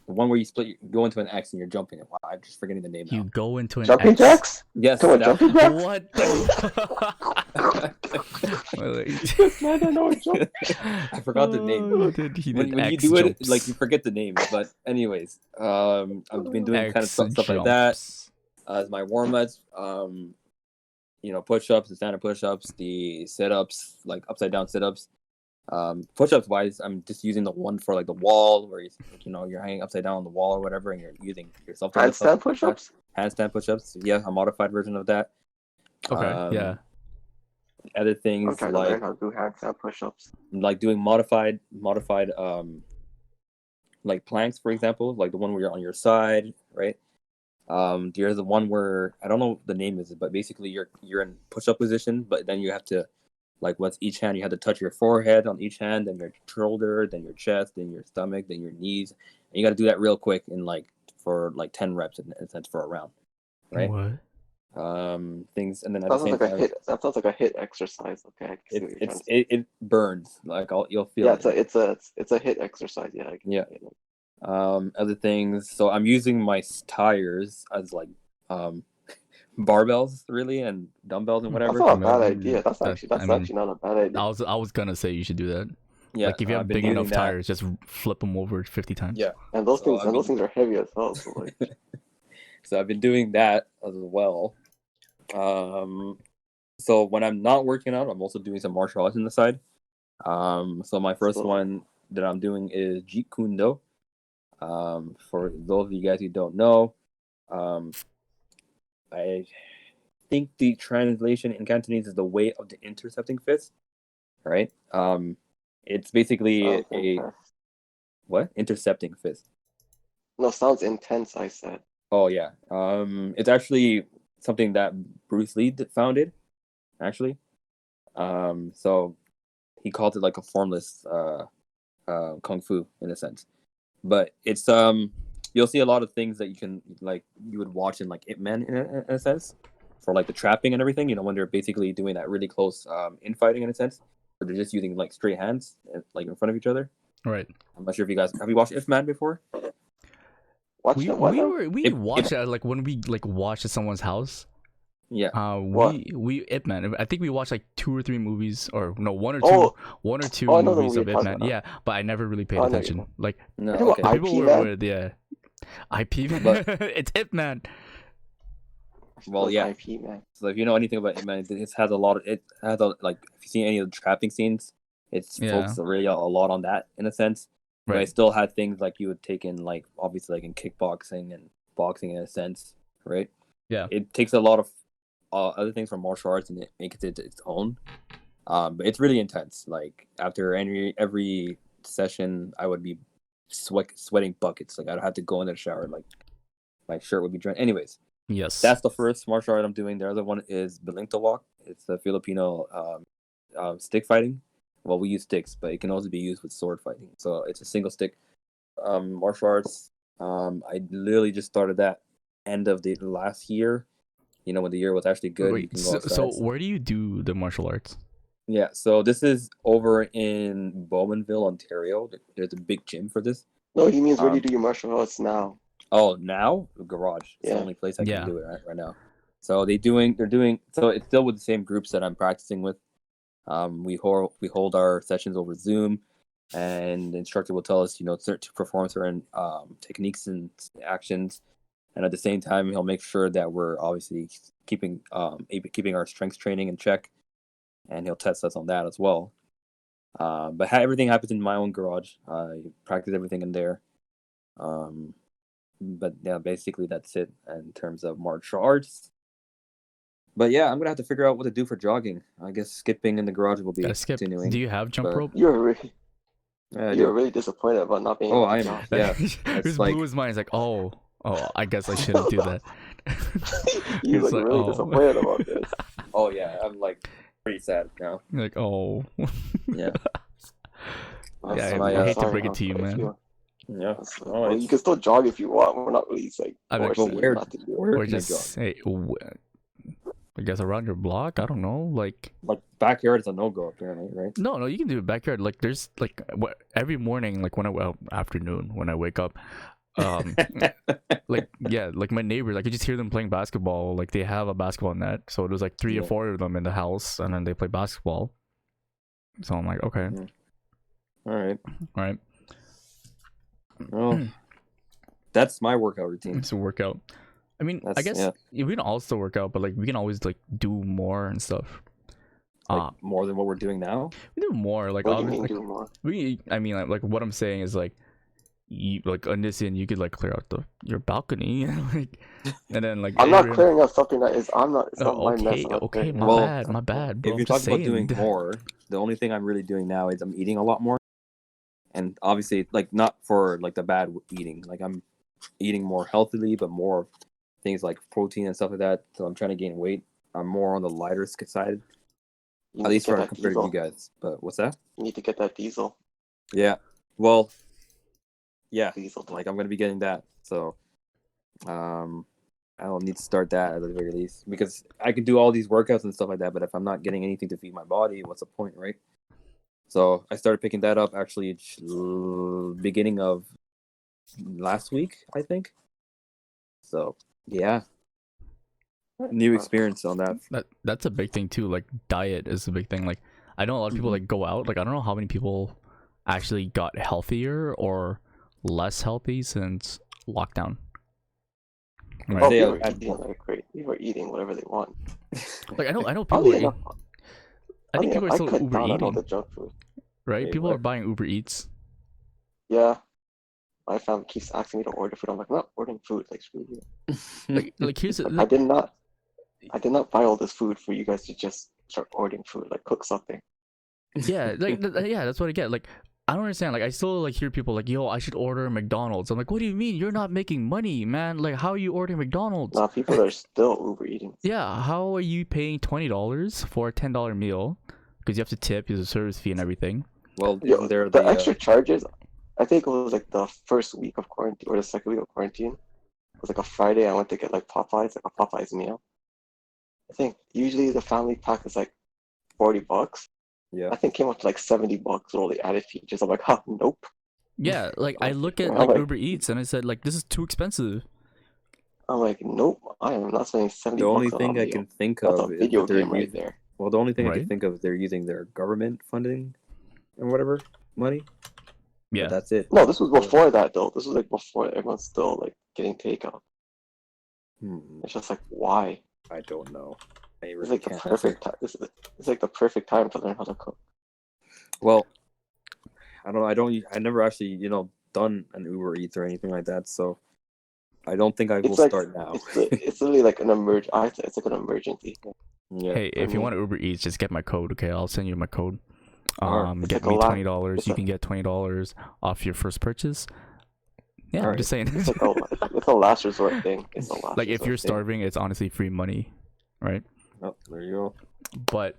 The one where you go into an X and you're jumping. Wow, I'm just forgetting the name You now. go into an Jumping X. jacks? Yes. Come on, that- jumping jacks? What the? Wait. This man don't know jump. I forgot the name. Oh, he did When you X do it, jumps. like you forget the name. But anyways, I've been doing kind of X stuff like that jumps. as my warm-ups. Push-ups, the standard push-ups, the sit-ups, like upside-down sit-ups. Push-ups wise, I'm just using the one for like the wall where you're hanging upside down on the wall or whatever, and you're using yourself to lift up. Handstand push-ups? Handstand push-ups. Yeah, a modified version of that. Okay, yeah. Other I'm things trying to learn how to do handstand push-ups. like doing modified like planks, for example, like the one where you're on your side, right? There's the one where I don't know what the name is, but basically you're in push-up position, but then you have to, like, with each hand you have to touch your forehead on each hand, then your shoulder, then your chest, then your stomach, then your knees, and you got to do that real quick for 10 reps in a sense for a round, right? What? Things, and then at That the same sounds like time, a hit. That sounds like a hit exercise. Okay, I can see what you're trying to say. it burns, like you'll feel Yeah, it. it's a hit exercise. Yeah. Yeah. Other things. So I'm using my tires as like barbells, really, and dumbbells and whatever. That's not a bad Whatever. idea. That's actually not a bad idea. I was gonna say you should do that. Yeah, Like if you have I've been big enough doing that. tires, just flip them over 50 times. Yeah. And those So, things are heavy as well. So like, So I've been doing that as well. So when I'm not working out, I'm also doing some martial arts on the side. So my first one that I'm doing is Jeet Kune Do. For those of you guys who don't know, I think the translation in Cantonese is the way of the intercepting fist, right? It's basically sounds intense. what? Intercepting fist. No, sounds intense. I said. Oh yeah. It's actually something that Bruce Lee founded, actually. So he called it like a formless kung fu in a sense. But it's you'll see a lot of things that you would watch in like Ip Man in a sense, for like the trapping and everything. When they're basically doing that really close infighting in a sense, but they're just using like straight hands like in front of each other. Right. I'm not sure if you guys have you watched Ip Man before. We watched it like when we like watched at someone's house. Yeah. We Ip Man. I think we watched like 2 or 3 movies, or no, one or two I know the movies movie of you're Ip talking Man. about. Yeah, but I never really paid I know attention. Like No. You know Okay. what, the people IP were Man? with IP Man. But- It's Ip Man. Well, yeah. IP, man. So if you know anything about Ip Man, it has a lot of like if you see any of the trapping scenes, it's focused really a lot on that in a sense. But I Right. still had things like you would take in like obviously like in kickboxing and boxing in a sense, right? Yeah. It takes a lot of other things from martial arts and it makes it its own. But it's really intense. Like after every session, I would be sweating buckets. Like I'd have to go in the shower, like my shirt would be drenched. Anyways, Yes. that's the first martial art I'm doing. The other one is Belinto Walk. It's a Filipino stick fighting. Well, we use sticks, but it can also be used with sword fighting. So it's a single stick martial arts. I literally just started that end of the last year. When the year was actually good. You Wait, can go so outside. where do you do the martial arts? Yeah, so this is over in Bowmanville, Ontario. There's a big gym for this. No, he means where do you do your martial arts now? Oh, now garage. It's the Yeah. only place I Yeah. can do it right now. So they're doing. So it's still with the same groups that I'm practicing with. We hold our sessions over Zoom, and the instructor will tell us, to perform certain techniques and actions, and at the same time, he'll make sure that we're obviously keeping our strength training in check, and he'll test us on that as well. But everything happens in my own garage. I practice everything in there. But yeah, basically that's it in terms of martial arts. But yeah, I'm gonna have to figure out what to do for jogging. I guess skipping in the garage will be Gotta skip. continuing. Do you have jump but- rope? You're really, Yeah, I you're do. really disappointed about not being. Oh, able to I am. jog. Yeah, Just it's blew like- his mind. He's like, oh, I guess I shouldn't do that. He's He's like really disappointed about this. Oh yeah, I'm like pretty sad now. Like, oh. Yeah, I'm Yeah, sorry, I I'm hate to sorry, break it man, to you, but if man. you- yeah. well, it's- you can still jog if you want. We're not really like I'm like, forcing well, you where- not to do it. where- Or can I just jog? say, I guess around your block. I don't know. Like, Like backyard is a no go apparently, right? no, you can do it backyard. Like, there's like every morning, like afternoon when I wake up, um like yeah, like my neighbors, I could just hear them playing basketball. Like they have a basketball net, so there's like three or Yeah. four of them in the house, and then they play basketball. So I'm like, okay, All right. right, Well, that's my workout routine. it's a workout. I mean, I That's- guess yeah. we can all still work out, but like we can always like do more and stuff. Like more than what we're doing now. We do more. Like What do you obviously, mean do more? I mean, like what I'm saying is like, you like Onision, you could like clear out your balcony, like, and then like I'm not Adrian- clearing out something that is. I'm not. It's not my mess. okay, I'm not okay, clearing my out. Well, my bad, bro. If I'm you're just talking about saying. doing more, the only thing I'm really doing now is I'm eating a lot more, and obviously, like not for like the bad eating. Like I'm eating more healthily, but more things like protein and stuff like that. So I'm trying to gain weight. I'm more on the lighter side, You at need least to get for that compared to you diesel. guys. But what's that? You need to get that diesel. Yeah. Well, yeah. Diesel. Like I'm gonna be getting that. So, I don't need to start that at the very least because I can do all these workouts and stuff like that. But if I'm not getting anything to feed my body, what's the point, right? So I started picking that up actually beginning of last week, I think. So yeah, new experience on that. That's a big thing too. Like diet is a big thing. Like I know a lot of people like go out. Like I don't know how many people actually got healthier or less healthy since lockdown. Right. Oh, Say people I- are eating like great. People are eating whatever they want. Like I know people. Oddly Are, enough, I think people are I still cut Uber down on all eating, the junk food. right? Wait, People what? are buying Uber Eats. Yeah, my family keeps asking me to order food. I'm like, I'm not ordering food. Like, screw you. Like here's the, I like, did not buy all this food for you guys to just start ordering food. Like, cook something. yeah, like yeah, that's what I get. Like I don't understand. Like I still like hear people like, yo, I should order McDonald's. I'm like, what do you mean? You're not making money, man. Like how are you ordering McDonald's? Now people are still Uber eating. Yeah, how are you paying $20 for a $10 meal? Because you have to tip, there's a service fee and everything. Well, Yo, isn't there the extra charges. I think it was like the first week of quarantine or the second week of quarantine. It was like a Friday. I went to get like Popeyes, like a Popeyes meal. I think usually the family pack is like $40. Yeah. I think it came up to like $70 with all the added features. I'm like, huh, nope. Yeah, like I look at I'm like like- Uber Eats and I said like this is too expensive. I'm like, nope. I am not spending $70 The only on thing a I meal. can think That's a of is video that they're game right using. there. Well, the only thing I Right. can think of is they're using their government funding and whatever money. But Yeah, that's it. No, this was before that though. This was like before everyone's still like getting takeout. It's just like, why? I don't know. I It's really like the can't. perfect time. It's like the perfect time to learn how to cook. Well, I don't know. I never actually, done an Uber Eats or anything like that. So I don't think I will It's like start now. it's literally like an it's like an emergency thing. Yeah. hey, if you mean- want Uber Eats, just get my code, okay? I'll send you my code. Alright. It's Get like a me lot- $20. it's You a- can get $20 off your first purchase. Yeah, I'm Alright. just saying. It's like it's a last resort thing. It's a last Like if resort you're thing. starving, it's honestly free money, right? Oh, there you go. But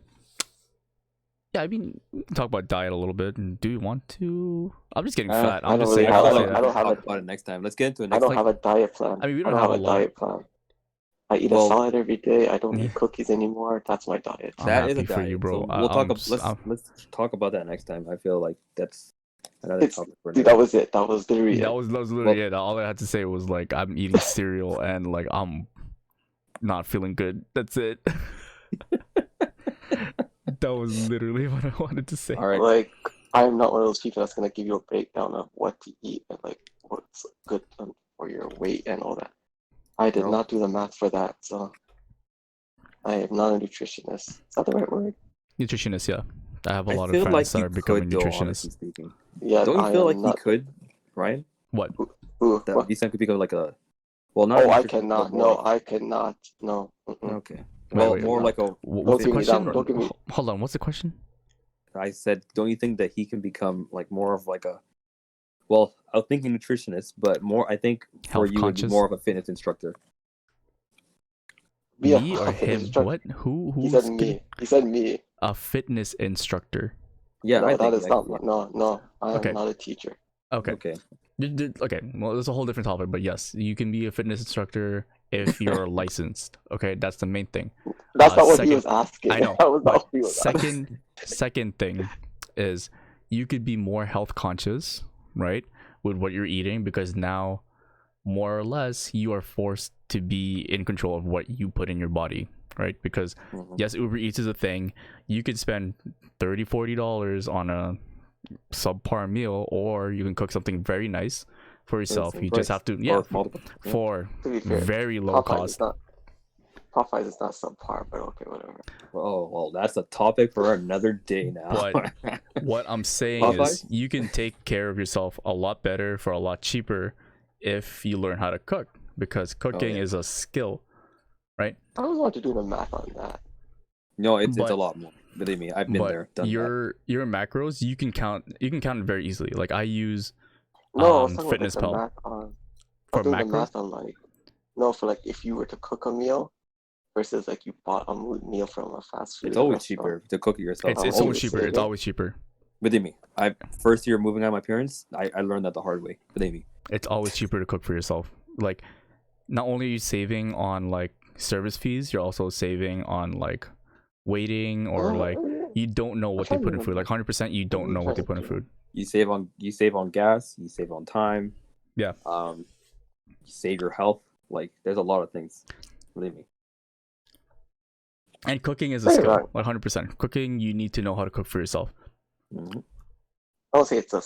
yeah, I mean, we can talk about diet a little bit. And do you want to? I'm just getting fat. I I'm don't just really saying. have I'll a- say I that. don't have talk a- about it next time. Let's get into it I next don't time. have a diet plan. I mean, we I don't don't have have a a lot. diet plan. I eat Well- a salad every day. I don't Yeah. eat cookies anymore. That's my diet. I'm That is happy a for diet. you, bro. So we'll talk. I'm- Let's talk about that next time. I feel like that's another It's, topic for dude, another. that was it. That was literally that it. was literally it. All I had to say was like I'm eating cereal and like I'm not feeling good. That's it. That was literally what I wanted to say. All right. Like, I'm not one of those people that's gonna give you a breakdown of what to eat and like what's good for your weight and all that. I did No. not do the math for that, so I am not a nutritionist. Is that the right word? Nutritionist, yeah. I have a I lot of feel friends like that you are becoming could, though, honestly nutritionists. speaking. Yeah, Don't you I feel am like not. you could, Ryan? What? Ooh, That what? these could become like a, well, not. a Oh, I nutritionist, cannot. but No, more- I cannot. No. Mm-mm. Okay. Wait, Well, wait, more no. like a. What's the give me that- question? don't give me- Hold on. What's the question? I said, don't you think that he can become like more of like a? Well, I was thinking nutritionist, but more. I think for Health you would be conscious? more of a fitness instructor. Be a Me or fucking him? instructor. What? Who? He Who's said gonna- me. He said me. a fitness instructor? Yeah, No, I that think is not. No. I am Okay. not a teacher. Okay. Okay. Okay. Well, that's a whole different topic, but yes, you can be a fitness instructor if you're licensed. Okay, that's the main thing. That's not what second- he was asking. I know, That was not but what he was asking. second thing is you could be more health conscious, right, with what you're eating, because now more or less you are forced to be in control of what you put in your body, right? Because yes, Uber Eats is a thing. You could spend $30-$40 on a subpar meal, or you can cook something very nice for yourself. You just have to for To be fair, very low Popeyes cost. Popeyes is not subpar, but okay, whatever. Oh, well, that's a topic for another day now. But what I'm saying Popeyes? is you can take care of yourself a lot better for a lot cheaper if you learn how to cook, because cooking is a skill, right? I was want to do the math on that. No, it's a lot more. Believe me, I've been there, done your macros, you can count it very easily. Like I use No, I was talking Fitness about Pal. like the math on. For I was doing the macros? math on like for like if you were to cook a meal versus like you bought a meal from a fast food. It's always restaurant. cheaper to cook it yourself. It's always cheaper. It's always cheaper. Believe me, first year moving out my parents, I learned that the hard way. Believe me, it's always cheaper to cook for yourself. Like, not only are you saving on like service fees, you're also saving on like waiting, or like you don't know what they put in food. Like 100%, you don't know what they put in food. You save on gas, you save on time. Yeah. You save your health. Like, there's a lot of things. Believe me. And cooking is a skill. 100%. Cooking, you need to know how to cook for yourself. I would say it's a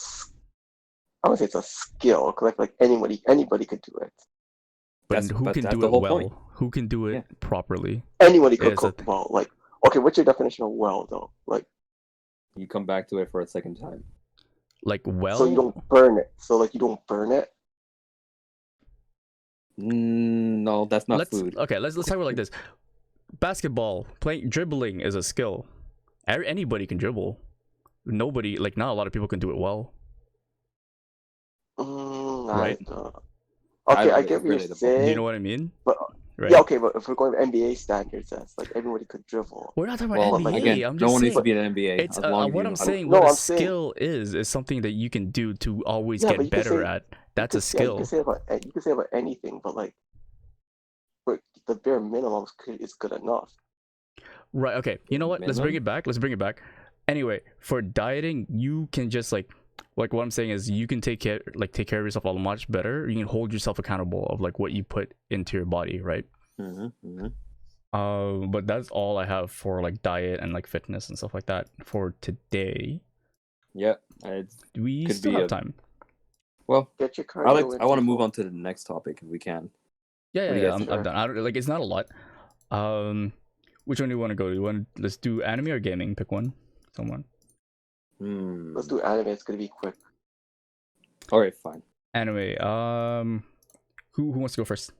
skill, because like anybody could do it. But who can do it well? Who can do it properly? Anybody could cook well. Like, okay, what's your definition of well though? Like, you come back to it for a second time. Like, well, so you don't burn it. So like you don't burn it. No, that's not food. Okay, let's talk about it like this. Basketball, dribbling is a skill. Anybody can dribble. Nobody, like, not a lot of people can do it well. Right? Okay, I get what you're saying. Do you know what I mean? But right? Yeah, okay, but if we're going to NBA standards, that's like everybody could dribble. We're not talking about NBA. Again, I'm just no one saying, needs to be an NBA. It's what I'm saying. No, what I'm a skill is something that you can do to always Yeah, get better at. That's a skill. You can say about anything, but like, the bare minimum is good enough. Right. Okay. You know what? Let's bring it back. Anyway, for dieting, you can just like what I'm saying is you can take care of yourself a much better. You can hold yourself accountable of like what you put into your body, right? But that's all I have for like diet and like fitness and stuff like that for today. Yeah, we still have time. Well, get your cardio. I want to move on to the next topic if we can. Yeah. I'm done. I don't like. It's not a lot. Which one do you want to go? Let's do anime or gaming? Pick one. Someone. Let's do anime. It's gonna be quick. All right, fine. Anime. Who wants to go first?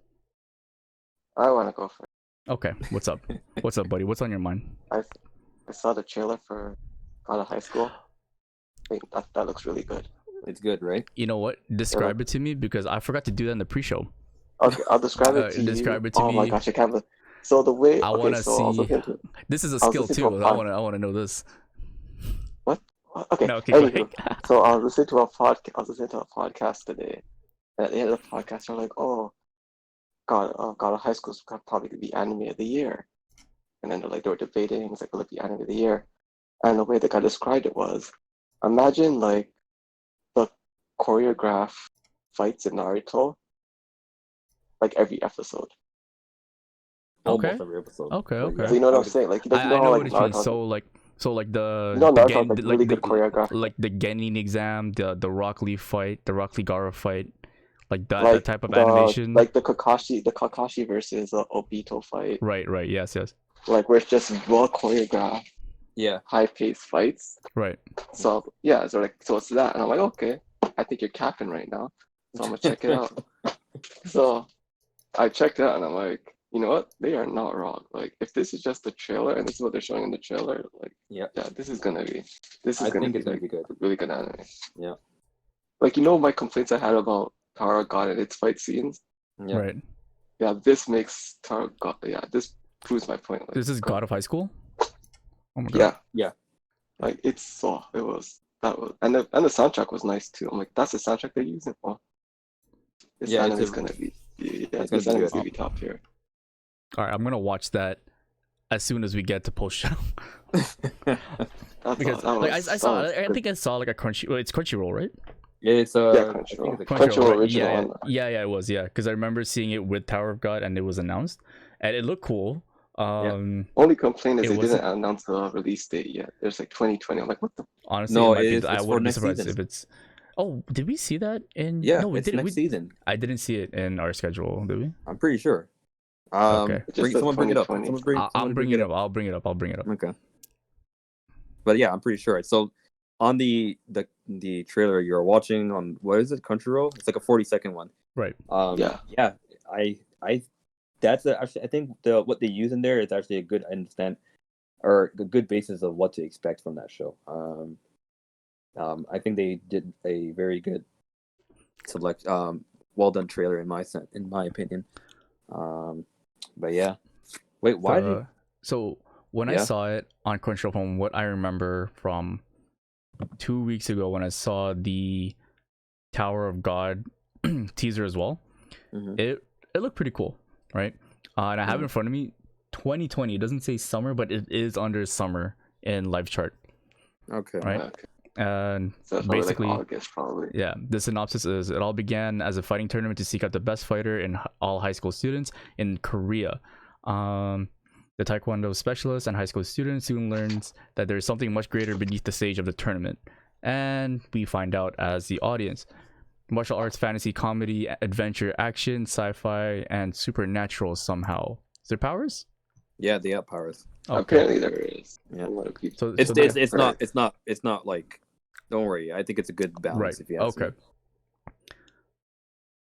I want to go first. Okay. What's up? What's up, buddy? What's on your mind? I saw the trailer for God of High School. I think that looks really good. It's good, right? You know what? Describe it to me, because I forgot to do that in the pre-show. Okay, I'll describe it to you. Describe it to me. Oh my gosh, I can't believe. So the way I want to see. This is a skill too. I want to know this. What? Okay. No, okay. Anywho, so I was listening to a podcast today, and at the end of the podcast, they're like, "Oh, God of High School is probably gonna be anime of the year," and then they were debating, it's like, will it be anime of the year? And the way the guy described it was, imagine like the choreographed fights in Naruto, like every episode. Okay. Almost every episode. Okay. So you know what I'm saying? Like, I know what you mean. So like the Naruto, really good choreography. Like the Genin exam, the Rock Lee fight, the Rock Lee Gaara fight, like that type of animation. Like the Kakashi versus Obito fight. Right. Yes. Like where it's just well choreographed. Yeah. High-paced fights. Right. So yeah, so it's that, and I'm like, okay, I think you're capping right now, so I'm gonna check it out. So I checked it out, and I'm like, you know what? They are not wrong. Like, if this is just the trailer, and this is what they're showing in the trailer, like, yeah, this is gonna be good. Really good anime. Yeah. Like, my complaints I had about Tara God and its fight scenes. Yeah. Right. Yeah, this makes Tara God. Yeah, this proves my point. Like, this is God of High School. Oh my God. Yeah. Like and the soundtrack was nice too. I'm like, that's the soundtrack they're using. Oh, this anime is gonna be. This anime is gonna be top tier. All right, I'm gonna watch that as soon as we get to post show. Because I think I saw like a Crunchy. Well, it's Crunchyroll, right? It's Yeah, I think Crunchyroll. it's a Crunchyroll Right? original. Yeah, On it was, yeah, because I remember seeing it with Tower of God and it was announced and it looked cool. Yeah. only complaint is It they didn't wasn't announce the release date yet. There's like 2020. I'm like, what the? honestly, it No, might be. I it's for wouldn't be next surprised season. if it's. Oh, did we see that in? Yeah, No, we it's didn't. next season. I didn't see it in our schedule, did we? I'm pretty sure. Okay. It just says Someone bring it up. 2020. I'm bringing it up. I'll bring it up. Okay. But yeah, I'm pretty sure. So on the trailer you're watching on, what is it, Crunchyroll? It's like a 40-second one. Right. Yeah. Yeah. I that's actually I think what they use in there is actually a good or a good basis of what to expect from that show. I think they did a very good well done trailer in my opinion. But yeah. Wait, why did So when I Yeah. saw it on Crunchyroll, from what I remember from 2 weeks ago when I saw the Tower of God teaser as well, Mhm. it looked pretty cool, right? And I have it in front of me, 2020. It doesn't say summer, but it is under summer in live chart, Okay. right? Okay. And So that's probably basically, like August, probably. yeah, the synopsis is it all began as a fighting tournament to seek out the best fighter in all high school students in Korea. The Taekwondo specialist and high school student soon learns that there is something much greater beneath the stage of the tournament, and we find out as the audience. Martial arts, fantasy, comedy, adventure, action, sci-fi, and supernatural somehow. Is there powers? Yeah, they have powers. Okay. Apparently there is. Yeah. A lot of people. So It's not like, don't worry. I think it's a good balance. right. If you ask Okay. me.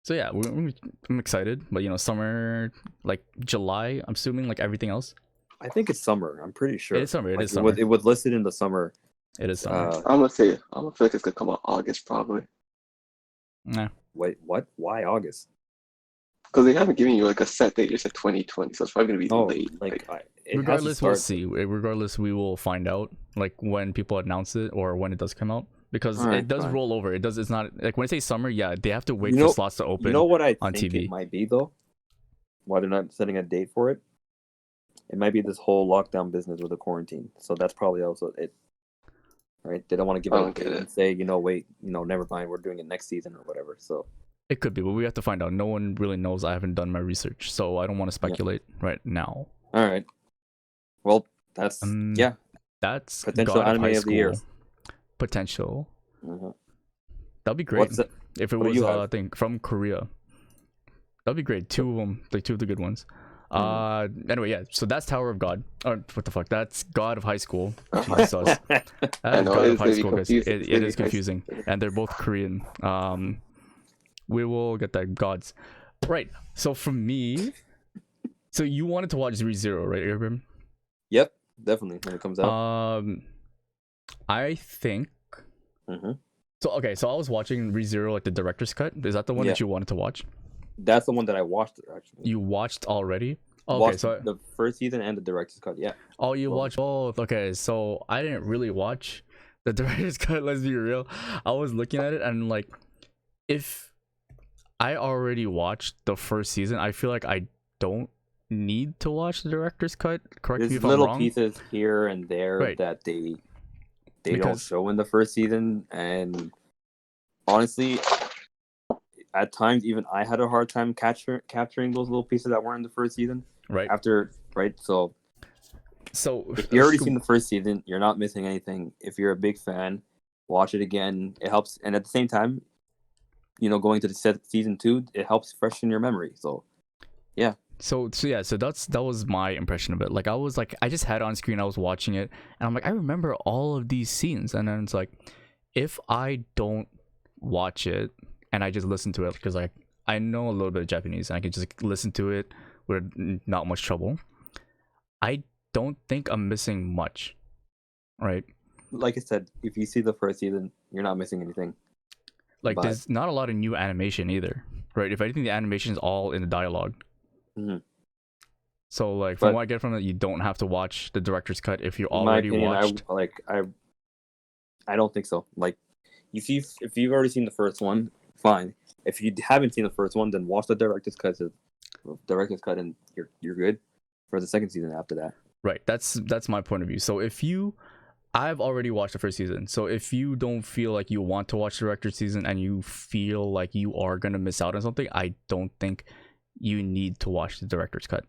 So yeah, I'm excited, but summer, like July, I'm assuming, like everything else. I think it's summer. I'm pretty sure. It is summer. It Like, is summer. It was listed in the summer. It is summer. I'm gonna feel like it's gonna come out August probably. Nah. Wait, what? Why August? Because they haven't given you like a set date. They said 2020, so it's probably gonna be Oh, late. Regardless, we'll see. Regardless, we will find out like when people announce it or when it does come out, because Alright, it does fine. roll over. It's not like when I say summer, yeah, they have to wait You know- for slots to open. You know what I on think TV. it might be though? Why they're not setting a date for it? It might be this whole lockdown business with the quarantine. So that's probably also it. Right? They don't want to give I it a don't date get and say, wait, never mind, we're doing it next season or whatever. So It could be, but we have to find out. No one really knows. I haven't done my research, so I don't want to speculate right now. all right. Well, that's yeah. That's Potential God anime High of the year. School. Potential. Mhm. That'd be great What's it? if it what do was you have? I think from Korea. That'd be great. Two of them, like two of the good ones. Anyway, yeah. So that's Tower of God. Or what the fuck? That's God of High School. Jesus. That's I know, God it of is High gonna be School, guys. confusing. It It's gonna is be confusing, and they're both Korean. We will get that gods. Right. So for me, so you wanted to watch ReZero, right, Abraham? Yep, definitely when it comes out. I think. Mhm. So okay, so I was watching ReZero, like the director's cut. Is that the one that you wanted to watch? That's the one that I watched actually. You watched already? Okay, Watched so the first season and the director's cut. Yeah. oh, you Well- watched both. Okay, so I didn't really watch the director's cut. Let's be real. I was looking at it and like, if I already watched the first season, I feel like I don't need to watch the director's cut. Correct me There's if I'm little wrong. pieces here and there Right. that they don't Because- show in the first season, and honestly, at times even I had a hard time capturing those little pieces that weren't in the first season. Right. So So if you already seen the first season, you're not missing anything. If you're a big fan, watch it again. It helps, and at the same time, going to the season 2, it helps freshen your memory. So yeah. So that was my impression of it. Like I just had it on screen, I was watching it, and I'm like, I remember all of these scenes, and then it's like, if I don't watch it and I just listen to it, because like I know a little bit of Japanese and I can just listen to it with not much trouble, I don't think I'm missing much, right? Like I said, if you see the first season, you're not missing anything. Like But- there's not a lot of new animation either, right? If anything, the animation is all in the dialogue. Mhm. So like from But- what I get from it, you don't have to watch the director's cut if you In my already opinion, watched. I don't think so. Like, if you've already seen the first one, fine. If you haven't seen the first one, then watch the director's cut. And you're good for the second season after that. Right. That's my point of view. So if you I've already watched the first season, so if you don't feel like you want to watch the director's season and you feel like you are gonna miss out on something, I don't think you need to watch the director's cut.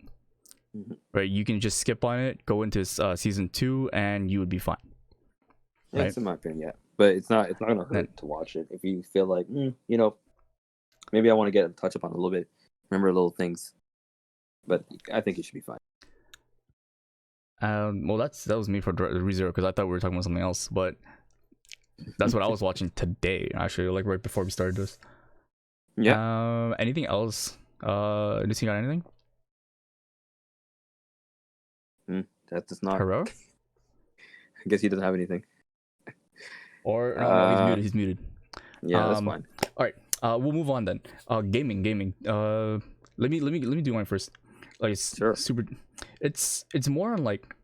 Right, you can just skip on it, go into season 2, and you would be fine. Yeah, Right? it's in my opinion, yeah. But it's not gonna hurt to watch it if you feel like, maybe I want to get in touch upon a little bit, remember little things. But I think it should be fine. Well, that was me for ReZero, because I thought we were talking about something else, but that's what I was watching today, actually, like right before we started this. Yeah. Anything else? Does he got anything? That does not. Herrera? I guess he doesn't have anything. Or no, he's muted. Yeah, that's fine. All right, we'll move on then. Gaming. Let me do mine first. Like, it's Sure. super. It's more on like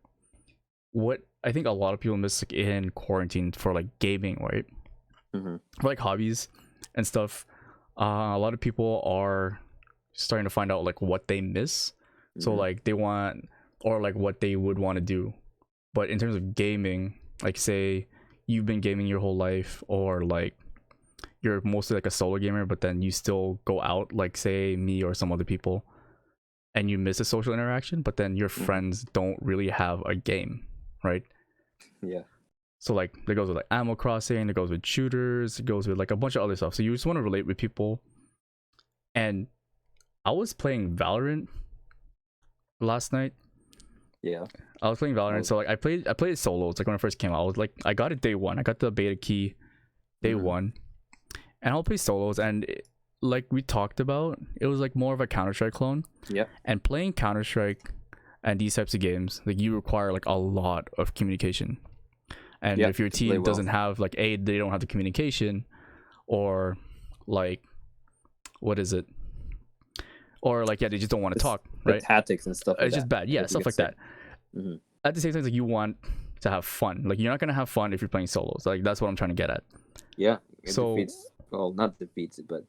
what I think a lot of people miss, like, in quarantine for like gaming, right? For like hobbies and stuff. A lot of people are starting to find out like what they miss. So like they want, or like what they would want to do. But in terms of gaming, like say you've been gaming your whole life, or like you're mostly like a solo gamer, but then you still go out, like say me or some other people, and you miss a social interaction, but then your friends don't really have a game, right? Yeah. So like it goes with like Animal Crossing, it goes with shooters, it goes with like a bunch of other stuff. So you just want to relate with people. And I was playing Valorant last night. Yeah. I was playing Valorant, so like I played it solo. It's like when I first came out, I got it day one. I got the beta key day one, and I'll play solos. And like we talked about, it was like more of a Counter-Strike clone. Yeah. And playing Counter-Strike and these types of games, like you require like a lot of communication. And if your team doesn't have like they don't have the communication, or like what is it? Or like they just don't want to talk, right? Tactics and stuff. It's just bad, stuff like that. At the same time, like you want to have fun. Like you're not gonna have fun if you're playing solos. Like that's what I'm trying to get at. Yeah. Not defeats it, but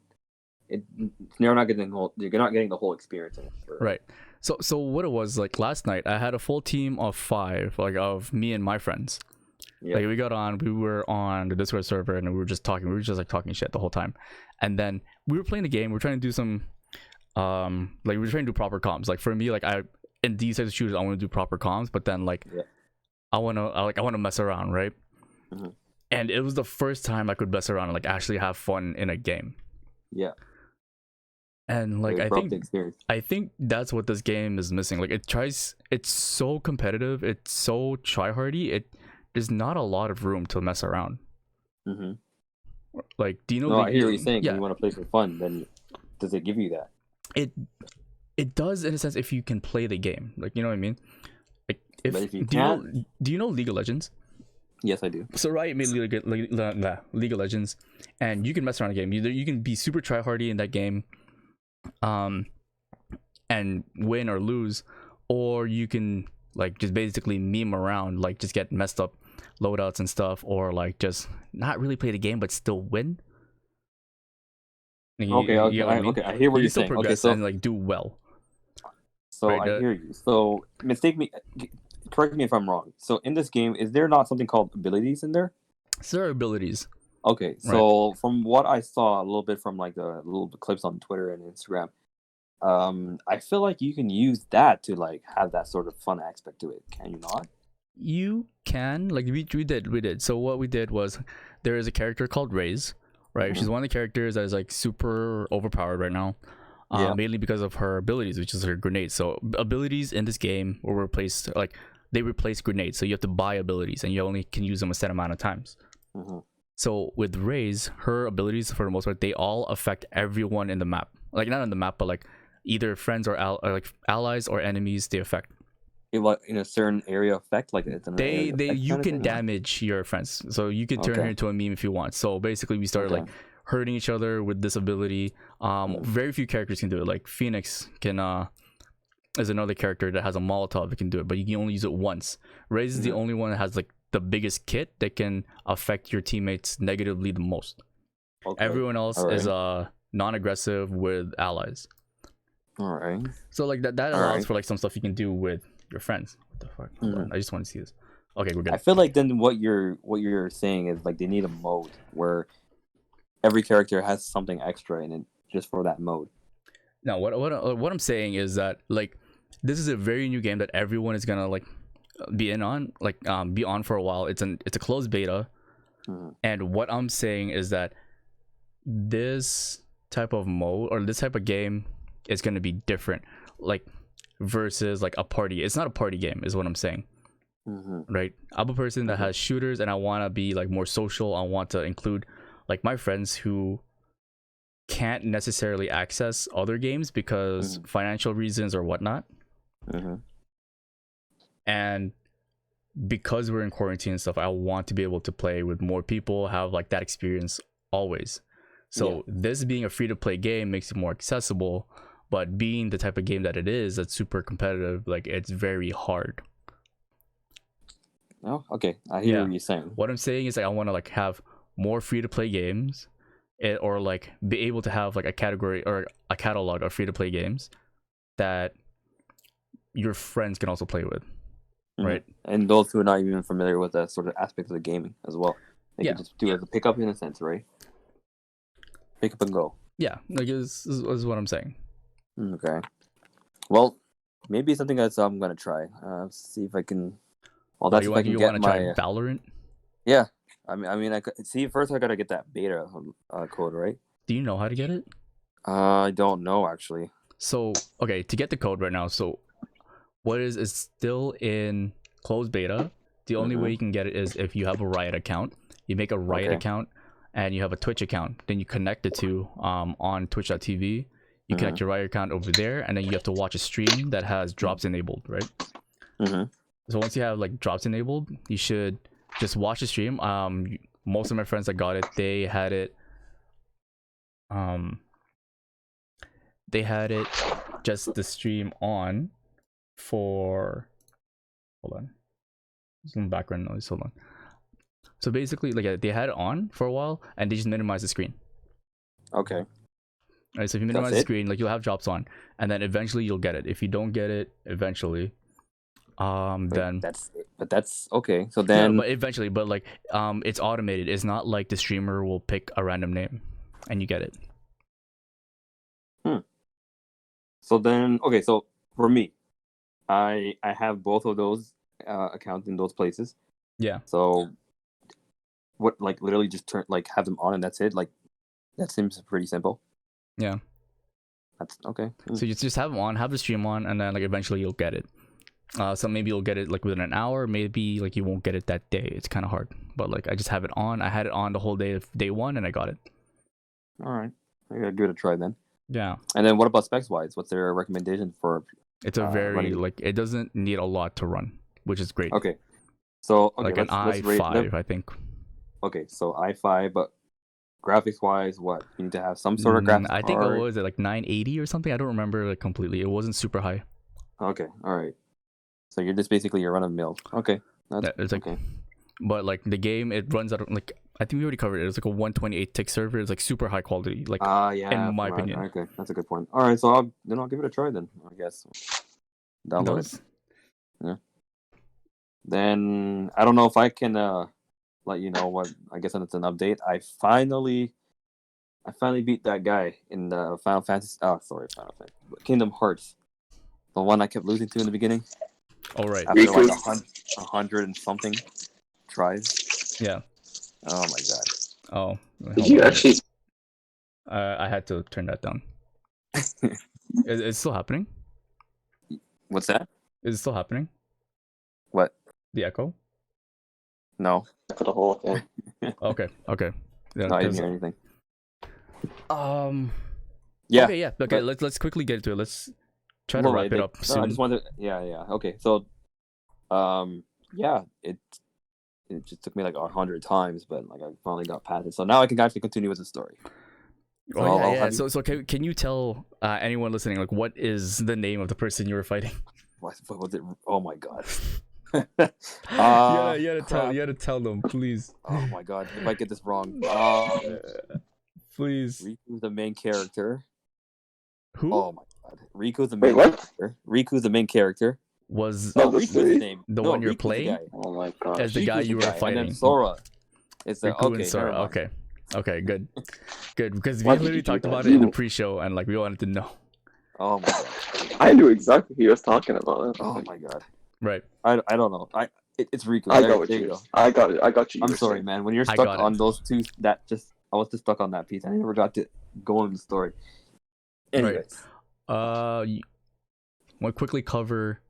you're not getting the whole experience in it. Right. So what it was, like last night, I had a full team of 5, like of me and my friends. Yeah. Like we were on the Discord server, and we were just talking. We were just like talking shit the whole time. And then we were playing the game. We were trying to do some like we were trying to do proper comms. Like for me, like in these types of shooters, I want to do proper comms, but then like I want to mess around, right? And it was the first time I could mess around and like actually have fun in a game. Yeah. And like I think that's what this game is missing. Like it's so competitive, it's so tryhardy. There's not a lot of room to mess around. Like, do you know? No, I hear what you're saying. Yeah. You want to play for fun, then does it give you that? It does, in a sense, if you can play the game. Like, you know what I mean? Like, if you do you know League of Legends? Yes, I do. So Riot made League of Legends, and you can mess around a game. You can be super tryhardy in that game, and win or lose, or you can like just basically meme around, like just get messed up loadouts and stuff, or like just not really play the game but still win. I hear what you're saying. Okay, so and like do well. So right, I hear you. So correct me if I'm wrong. So in this game, is there not something called abilities in there? So there are abilities. Okay, so from what I saw a little bit from like the little clips on Twitter and Instagram, I feel like you can use that to like have that sort of fun aspect to it. Can you not? You can. Like we did. So what we did was, there is a character called Raze, right? She's one of the characters that is like super overpowered right now. Mainly because of her abilities, which is her grenades. So abilities in this game were replaced, like they replace grenades. So you have to buy abilities, and you only can use them a set amount of times. So with Raze, her abilities for the most part, they all affect everyone in the map. Like not in the map, but like either friends or like allies or enemies. They affect. In a certain area effect, like it's you can damage your friends. So you can turn her into a meme if you want. So basically, we started like hurting each other with this ability. Very few characters can do it. Like Phoenix can is another character that has a Molotov that can do it, but you can only use it once. Raze is the only one that has like the biggest kit that can affect your teammates negatively the most. Everyone else is non-aggressive with allies. All right. So like that allows for like some stuff you can do with your friends. What the fuck? Hold on. I just want to see this. Okay, we're I good. feel like then what you're saying is like they need a mode where every character has something extra in it just for that mode. Now, what I'm saying is that like this is a very new game that everyone is gonna like be in on, like be on for a while. It's a closed beta, and what I'm saying is that this type of mode or this type of game is gonna be different, like versus like a party. It's not a party game, is what I'm saying. Right? I'm a person that has shooters, and I want to be like more social. I want to include like my friends who can't necessarily access other games because financial reasons or whatnot. And because we're in quarantine and stuff, I want to be able to play with more people, have like that experience always. So this being a free to play game makes it more accessible, but being the type of game that it is, that's super competitive, like it's very hard. Oh, okay. I hear what you're saying. What I'm saying is like I want to like have more free to play games, or like be able to have like a category or a catalog of free to play games that your friends can also play with, right? And those who are not even familiar with that sort of aspect of the gaming as well, they can just do it as a pickup in a sense, right? Pick up and go. Yeah, like is what I'm saying. Okay. Well, maybe something that I'm gonna try. See if I can. Well, that's if I can get my try Valorant. Yeah, I mean, I could see first. I gotta get that beta code, right? Do you know how to get it? I don't know actually. So okay, to get the code right now. So what is still in closed beta. The only way you can get it is if you have a Riot account. You make a Riot account, and you have a Twitch account. Then you connect the two on Twitch.tv. You connect your Riot account over there, and then you have to watch a stream that has drops enabled, right? So once you have like drops enabled, you should just watch the stream. Most of my friends that got it, they had it just the stream on for, hold on, some background noise, hold on. So basically like they had it on for a while and they just minimized the screen. Okay. Right, so if you minimize the screen, like you'll have drops on, and then eventually you'll get it. If you don't get it eventually, then that's okay. So then, but eventually, but like it's automated. It's not like the streamer will pick a random name and you get it. So then, okay. So for me, I have both of those accounts in those places. Yeah. So what, like literally just have them on and that's it? Like that seems pretty simple. Yeah. That's okay. So you just have them on, have the stream on, and then like eventually you'll get it. So maybe you'll get it like within an hour, maybe like you won't get it that day. It's kind of hard, but like I just have it on. I had it on the whole day of day one, and I got it. All right, I gotta give it a try then. Yeah. And then what about specs wise? What's their recommendation for? It's a very like it doesn't need a lot to run, which is great. Okay, so like an i5, I think. Okay, so i5, but graphics wise, what you need to have some sort of graphics. I think what was it, like 980 or something? I don't remember like completely. It wasn't super high. Okay, all right. So you're just basically your run of mill. Okay, it's like, okay. But like the game, it runs out of like I think we already covered it. It's like a 128 tick server. It's like super high quality. Like yeah, in my opinion. Okay, that's a good point. All right, so I'll give it a try then. I guess download it. Yeah. Then I don't know if I can let you know what. I guess it's an update. I finally beat that guy in the Final Fantasy. Kingdom Hearts, the one I kept losing to in the beginning. Oh right. After like 100 and something tries. Yeah. Oh my god. Oh. Did you actually? I had to turn that down. Is it still happening? What's that? Is it still happening? What? The echo? No. For the whole thing. Okay. Yeah, no, I didn't hear anything. Yeah. Okay. Yeah. Okay. Let's quickly get into it. Let's try to wrap it up soon. I just wanted. Yeah. Okay. So, yeah, it just took me like 100 times, but like I finally got past it. So now I can actually continue with the story. So So can you tell anyone listening like what is the name of the person you were fighting? What was it? Oh my god. You gotta tell them, please. Oh my god, if I get this wrong. Please. Riku's the main character. Who? Oh my god. Riku's the main character. Riku's the main character. was No, No, the Reek was three? his name. The no, one you're Reek was the playing? guy. Oh my as gosh. the Reek guy was you were and then fighting. Sora. It's the Riku and okay. Sora. Never mind. Okay. Okay, good. Good. Because we Why did literally you do talked that? about it in the pre-show and like we wanted to know. Oh my god. I knew exactly who he was talking about. Oh my god. Right. I don't know. It's Riku. I There got what you you. go. I got it. I got you. I'm sorry, man. When you're I stuck got on it. those two, I was just stuck on that piece. I never got to go into the story. Anyways, You want to quickly cover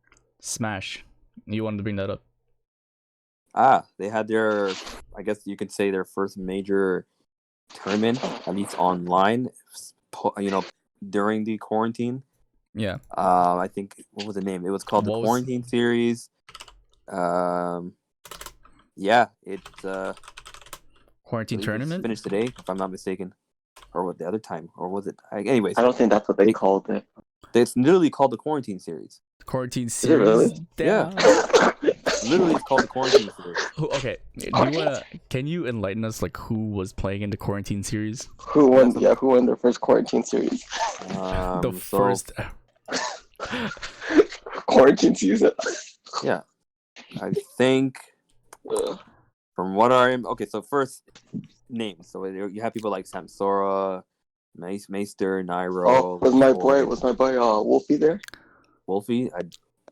Smash. You wanted to bring that up. they had their, I guess you could say their first major tournament, at least online. During the quarantine. Yeah. I think what was the name? It was called the Quarantine Series. Yeah, Quarantine tournament finished today, if I'm not mistaken, or what the other time, or was it? Anyways, I don't think that's what they called it. it's literally called the Quarantine Series. Quarantine it series. really? Yeah. Damn. Literally, it's called the Quarantine Series. Okay. Do you wanna? Can you enlighten us like who was playing in the Quarantine series? Who won? Yeah, who won their first quarantine series? The first. Quarantine season. Yeah, I think from what okay. So first names. So you have people like Samsora, Meister, Nairo. Oh, was my boy Wolfie there? Wolfie? I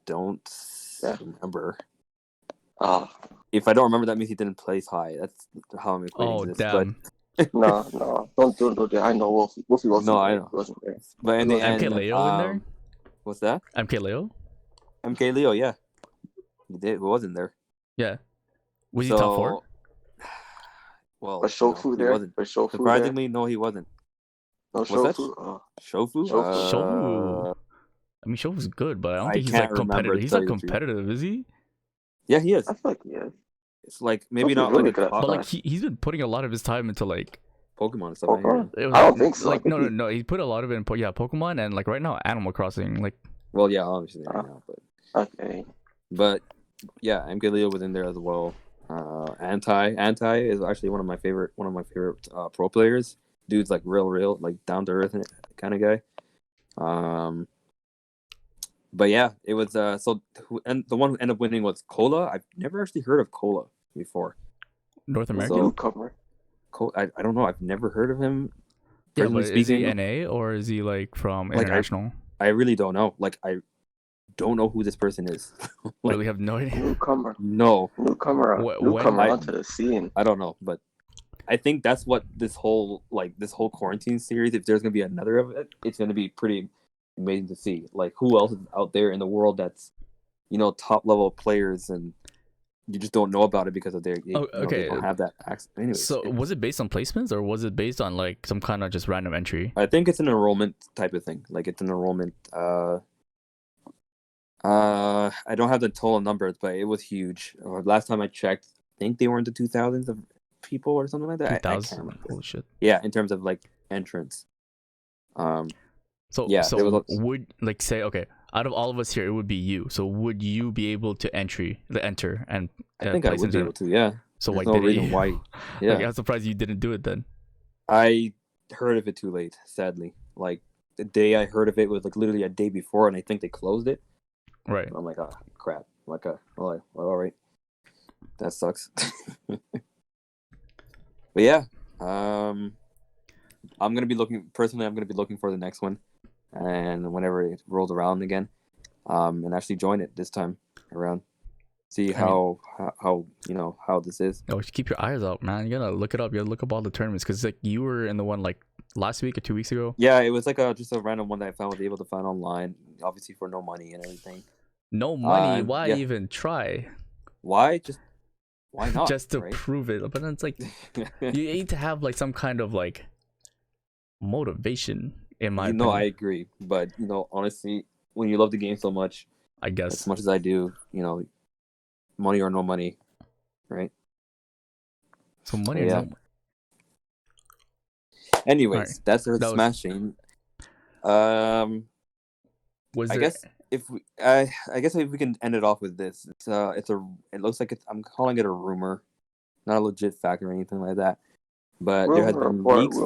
don't remember. If I don't remember, that means he didn't place high. That's how I'm equating this. Damn. But no, don't do that. I know Wolfie. Wolfie wasn't. No, there. I know. He wasn't there. But in the end, MK Leo in there? What's that? MK Leo? MK Leo, yeah. He did. He wasn't there. Yeah. Was he top 4? Was Well, Shofu there? Wasn't. Was Shofu Surprisingly, no, he wasn't. No, Shofu. Shofu? Shofu. I mean, Shofu's good, but I don't think he's like competitive. He's not competitive, is he? Yeah, he is. I feel like he is. It's like maybe not really like good a top, but like he's been putting a lot of his time into like Pokemon and stuff. Pokemon? It was I don't think so. Like no, he put a lot of it in Pokemon and like right now Animal Crossing. Like, well, yeah, obviously right now, but okay. But yeah, MK Leo was in there as well. Anti is actually one of my favorite pro players. Dude's like real, like down to earth kind of guy. But yeah, it was and the one who ended up winning was Cola. I've never actually heard of Cola before. North American? Newcomer. I don't know. I've never heard of him. Yeah, but is he NA or is he like from international? I really don't know. Like I don't know who this person is. Really have no idea. Newcomer. No. Newcomer onto the scene. I don't know, but I think that's what this whole quarantine series, if there's gonna be another of it, it's gonna be pretty amazing to see. Like who else is out there in the world that's top level players and you just don't know about it because of they don't have that access. Anyways, so was it based on placements or was it based on like some kind of just random entry? I think it's an enrollment type of thing. Like it's an enrollment. I don't have the total numbers, but it was huge. Last time I checked, I think they were into 2,000s of people or something like that. 2,000. Holy shit. Yeah, in terms of like entrance. So would like say out of all of us here, it would be you. So would you be able to enter and I think I would be able to, yeah. So There's why no did reason you? why? Yeah, Like, I'm surprised you didn't do it then. I heard of it too late, sadly. Like the day I heard of it was like literally a day before, and I think they closed it. Right. And I'm like, oh crap. Like, well, all right, that sucks. But yeah, I'm gonna be looking for the next one, and whenever it rolls around again, and actually join it this time around. See how this is. Oh, keep your eyes out, man. You gotta look it up. You gotta look up all the tournaments because like you were in the one like last week or 2 weeks ago. Yeah, it was like just a random one that I was able to find online, obviously for no money and everything. No money? Why even try? Why not? Just to prove it. But then it's like you need to have like some kind of like motivation. In my opinion. I agree, but honestly, when you love the game so much, I guess as much as I do, money or no money, right? So money or no money. Anyways, that's our smashing. I guess if we can end it off with this, it looks like I'm calling it a rumor, not a legit fact or anything like that. But there has been leaks.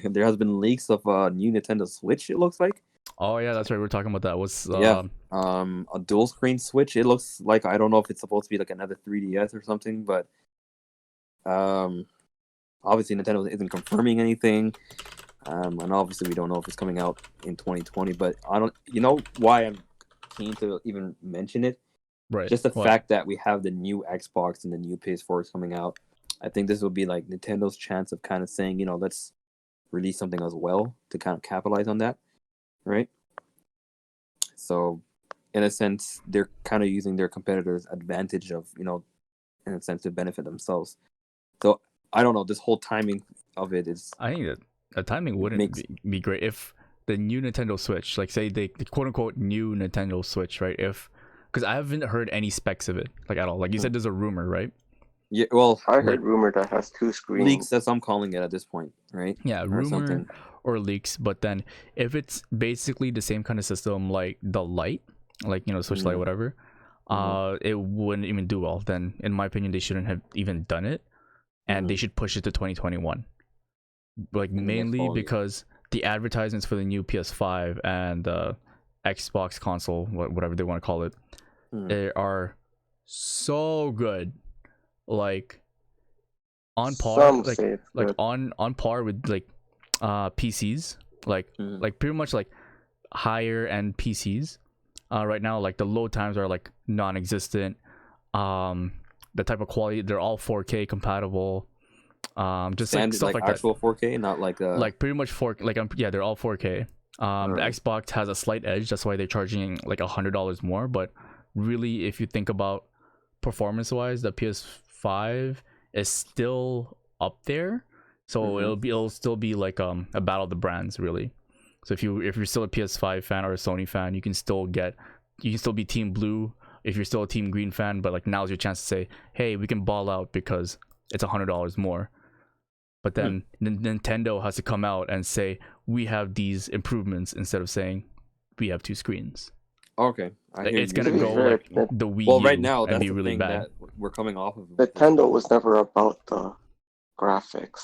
There has been leaks of a new Nintendo Switch. It looks like. Oh yeah, that's right. We're talking about that. What's Yeah. A dual screen Switch. It looks like, I don't know if it's supposed to be like another 3DS or something, but obviously Nintendo isn't confirming anything. And obviously we don't know if it's coming out in 2020. But I don't. You know why I'm keen to even mention it? right? Just the What? fact that we have the new Xbox and the new PS4 is coming out. I think this will be like Nintendo's chance of kind of saying, let's release something as well to kind of capitalize on that, right? So, in a sense, they're kind of using their competitors' advantage of, in a sense, to benefit themselves. So, I don't know. This whole timing of it is. I think that the timing wouldn't makes- be great if the new Nintendo Switch, like say the quote unquote new Nintendo Switch, right? Because I haven't heard any specs of it, like at all. Like you said, there's a rumor, right? Yeah, well, I heard rumor that has 2 screens. leaks, as I'm calling it at this point, right? Yeah, Or rumor something. or leaks. But then if it's basically the same kind of system like the Lite, like Switch Lite, whatever, it wouldn't even do well. Then, in my opinion, they shouldn't have even done it, and they should push it to 2021. Like mainly because the advertisements for the new PS5 and Xbox console, whatever they want to call it, they are so good, like on par, Some like say it's good. on par with like PCs, like pretty much like higher end PCs. Right now, like the load times are like non-existent. The type of quality, they're all 4K compatible. Just Standard, like stuff like actual that. 4K, not like Like pretty much 4, like yeah, they're all 4K. The Alright. Xbox has a slight edge, that's why they're charging like $100 more. But really, if you think about performance wise, the PS5 is still up there, so it'll still be like a battle of the brands, really. So if you're still a PS5 fan or a Sony fan, you can still be Team Blue if you're still a Team Green fan. But like now's your chance to say, hey, we can ball out because it's $100 more. But then Nintendo has to come out and say we have these improvements instead of saying we have 2 screens. Okay, I hear It's you. gonna To be go fair, like the Wii Well, U right now, and that's be the really thing bad. that we're coming off of. Nintendo was never about the graphics.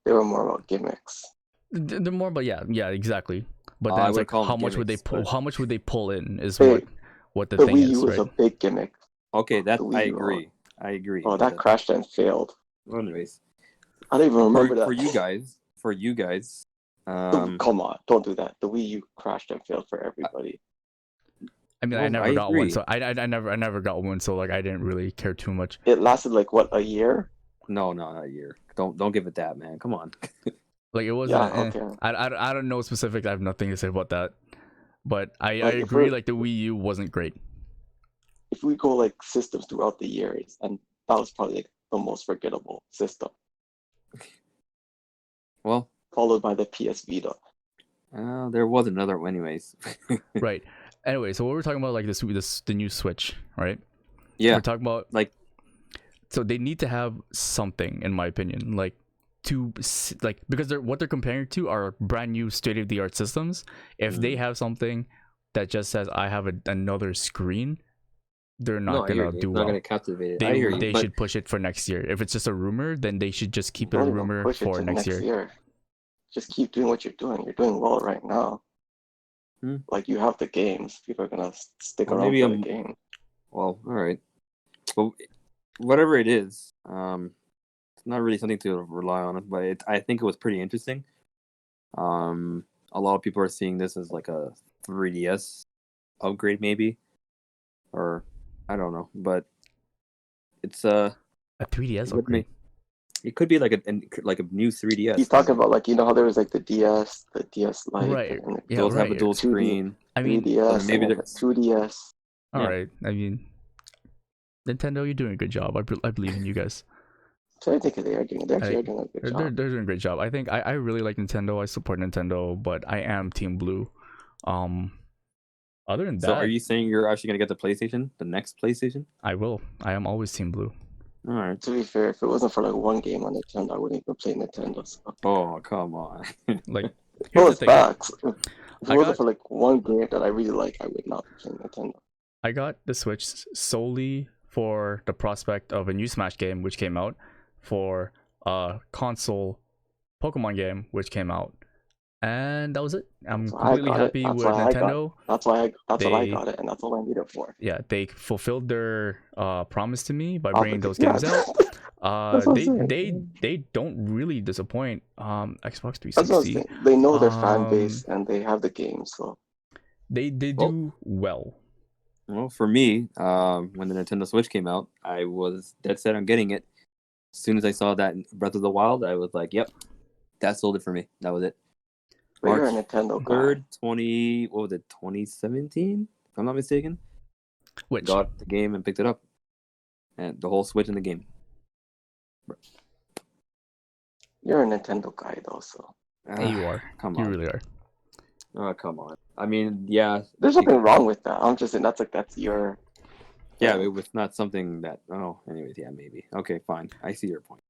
They were more about gimmicks. They're more, but yeah, exactly. But then I it's would like call them how much would they gimmicks, pull? but- How much would they pull in? Is Hey, what the The thing Wii is, U was right? a big gimmick. Okay, that The Wii I U, agree. I agree. Oh, but that crashed and failed. anyways, I don't even remember that. for you guys, Come on, don't do that. The Wii U crashed and failed for everybody. I mean, I well, never I got agree. one, so I never got one, so like I didn't really care too much. It lasted like what, a year? No, not a year. Don't give it that, man. Come on. Like it wasn't. Yeah, okay. I don't know specific. I have nothing to say about that. But I Like, if agree. we're- Like the Wii U wasn't great. If we go like systems throughout the years, and that was probably like the most forgettable system, Well, followed by the PS Vita. there was another one, anyways. Right. Anyway, so what we're talking about, like the new Switch, right? Yeah, We're talking about like so they need to have something, in my opinion, like because what they're comparing to are brand new state of the art systems. If they have something that just says I have another screen, they're not gonna do It's well. not gonna captivate it. I hear you. They but should push it for next year. If it's just a rumor, then they should just keep it a Don't even rumor push it for to next year. Just keep doing what you're doing. You're doing well right now. Like you have the games. People are gonna stick Well, around maybe for the game. Well, all right. Well, whatever it is, it's not really something to rely on. But I think it was pretty interesting. A lot of people are seeing this as like a 3DS upgrade, maybe, or I don't know. But it's A 3DS would upgrade. it could be like a new 3DS. He's talking about like how there was like the DS, the DS Lite, Right. and Yeah, Those have a right. dual 2D, screen. I mean, 3DS, maybe and then the there's- 2DS. all Yeah. right. I mean, Nintendo, you're doing a good job. I believe in you guys. So I think they are doing. They actually are doing a good They're job. doing a great job. I think I really like Nintendo. I support Nintendo, but I am Team Blue. Other than that, So, are you saying you're actually gonna get the PlayStation, the next PlayStation? I will. I am always Team Blue. All right. To be fair, if it wasn't for like one game on Nintendo, I wouldn't even play Nintendo. So. Oh, come on. Like, here's Well, the it's thing. facts. If it I wasn't got- for like one game that I really like, I would not be playing Nintendo. I got the Switch solely for the prospect of a new Smash game which came out, for a console Pokemon game which came out, and that was it. I'm That's why I completely got it. happy That's with why I got. Nintendo. That's why I. That's what I They got it, and that's all I need it for. yeah, they fulfilled their promise to me by bringing those Yeah, games out. that's what I'm saying. They don't really disappoint. Xbox That's what I'm 360. saying. They know their fan Um, base, and they have the game. So they Well, do well. well, for me, when the Nintendo Switch came out, I was dead set on getting it. As soon as I saw that Breath of the Wild, I was like, "Yep, that sold it for me." That was it. but you're March a Nintendo guy. 3rd, 2017, if I'm not mistaken. Which Got the game and picked it up, and the whole Switch in the game. You're a Nintendo guy, though. So you are. Come You on. really are. Oh, come on. I mean, yeah, there's nothing wrong with that. I'm just saying that's your. yeah, thing. it was not something that. Oh, anyways, yeah, maybe. Okay, fine. I see your point.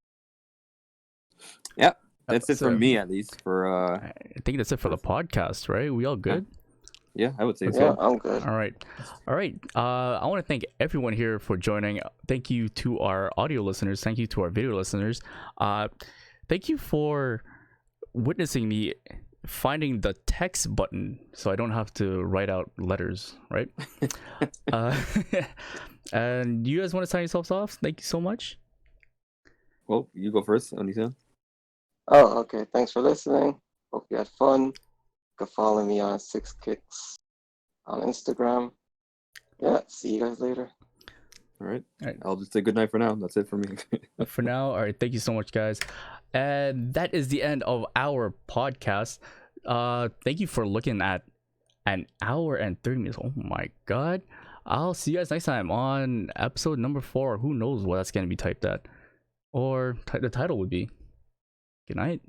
Yeah, that's it So, from me at least. For I think that's it for the podcast, right? We all good? yeah, I would say Yeah, so. I'm good. All right. I want to thank everyone here for joining. Thank you to our audio listeners. Thank you to our video listeners. Thank you for witnessing me finding the text button so I don't have to write out letters, right? And you guys want to sign yourselves off? Thank you so much. Well, you go first, Anissa. Oh, okay. Thanks for listening. Hope you had fun. You can follow me on 6kicks on Instagram. Yeah, see you guys later. All right. All right. I'll just say good night for now. That's it for me. For now, all right, thank you so much, guys, and that is the end of our podcast. Thank you for looking at an hour and 30 minutes. Oh my god, I'll see you guys next time on episode number 4. Who knows what that's gonna be typed at, or the title would be. Good night.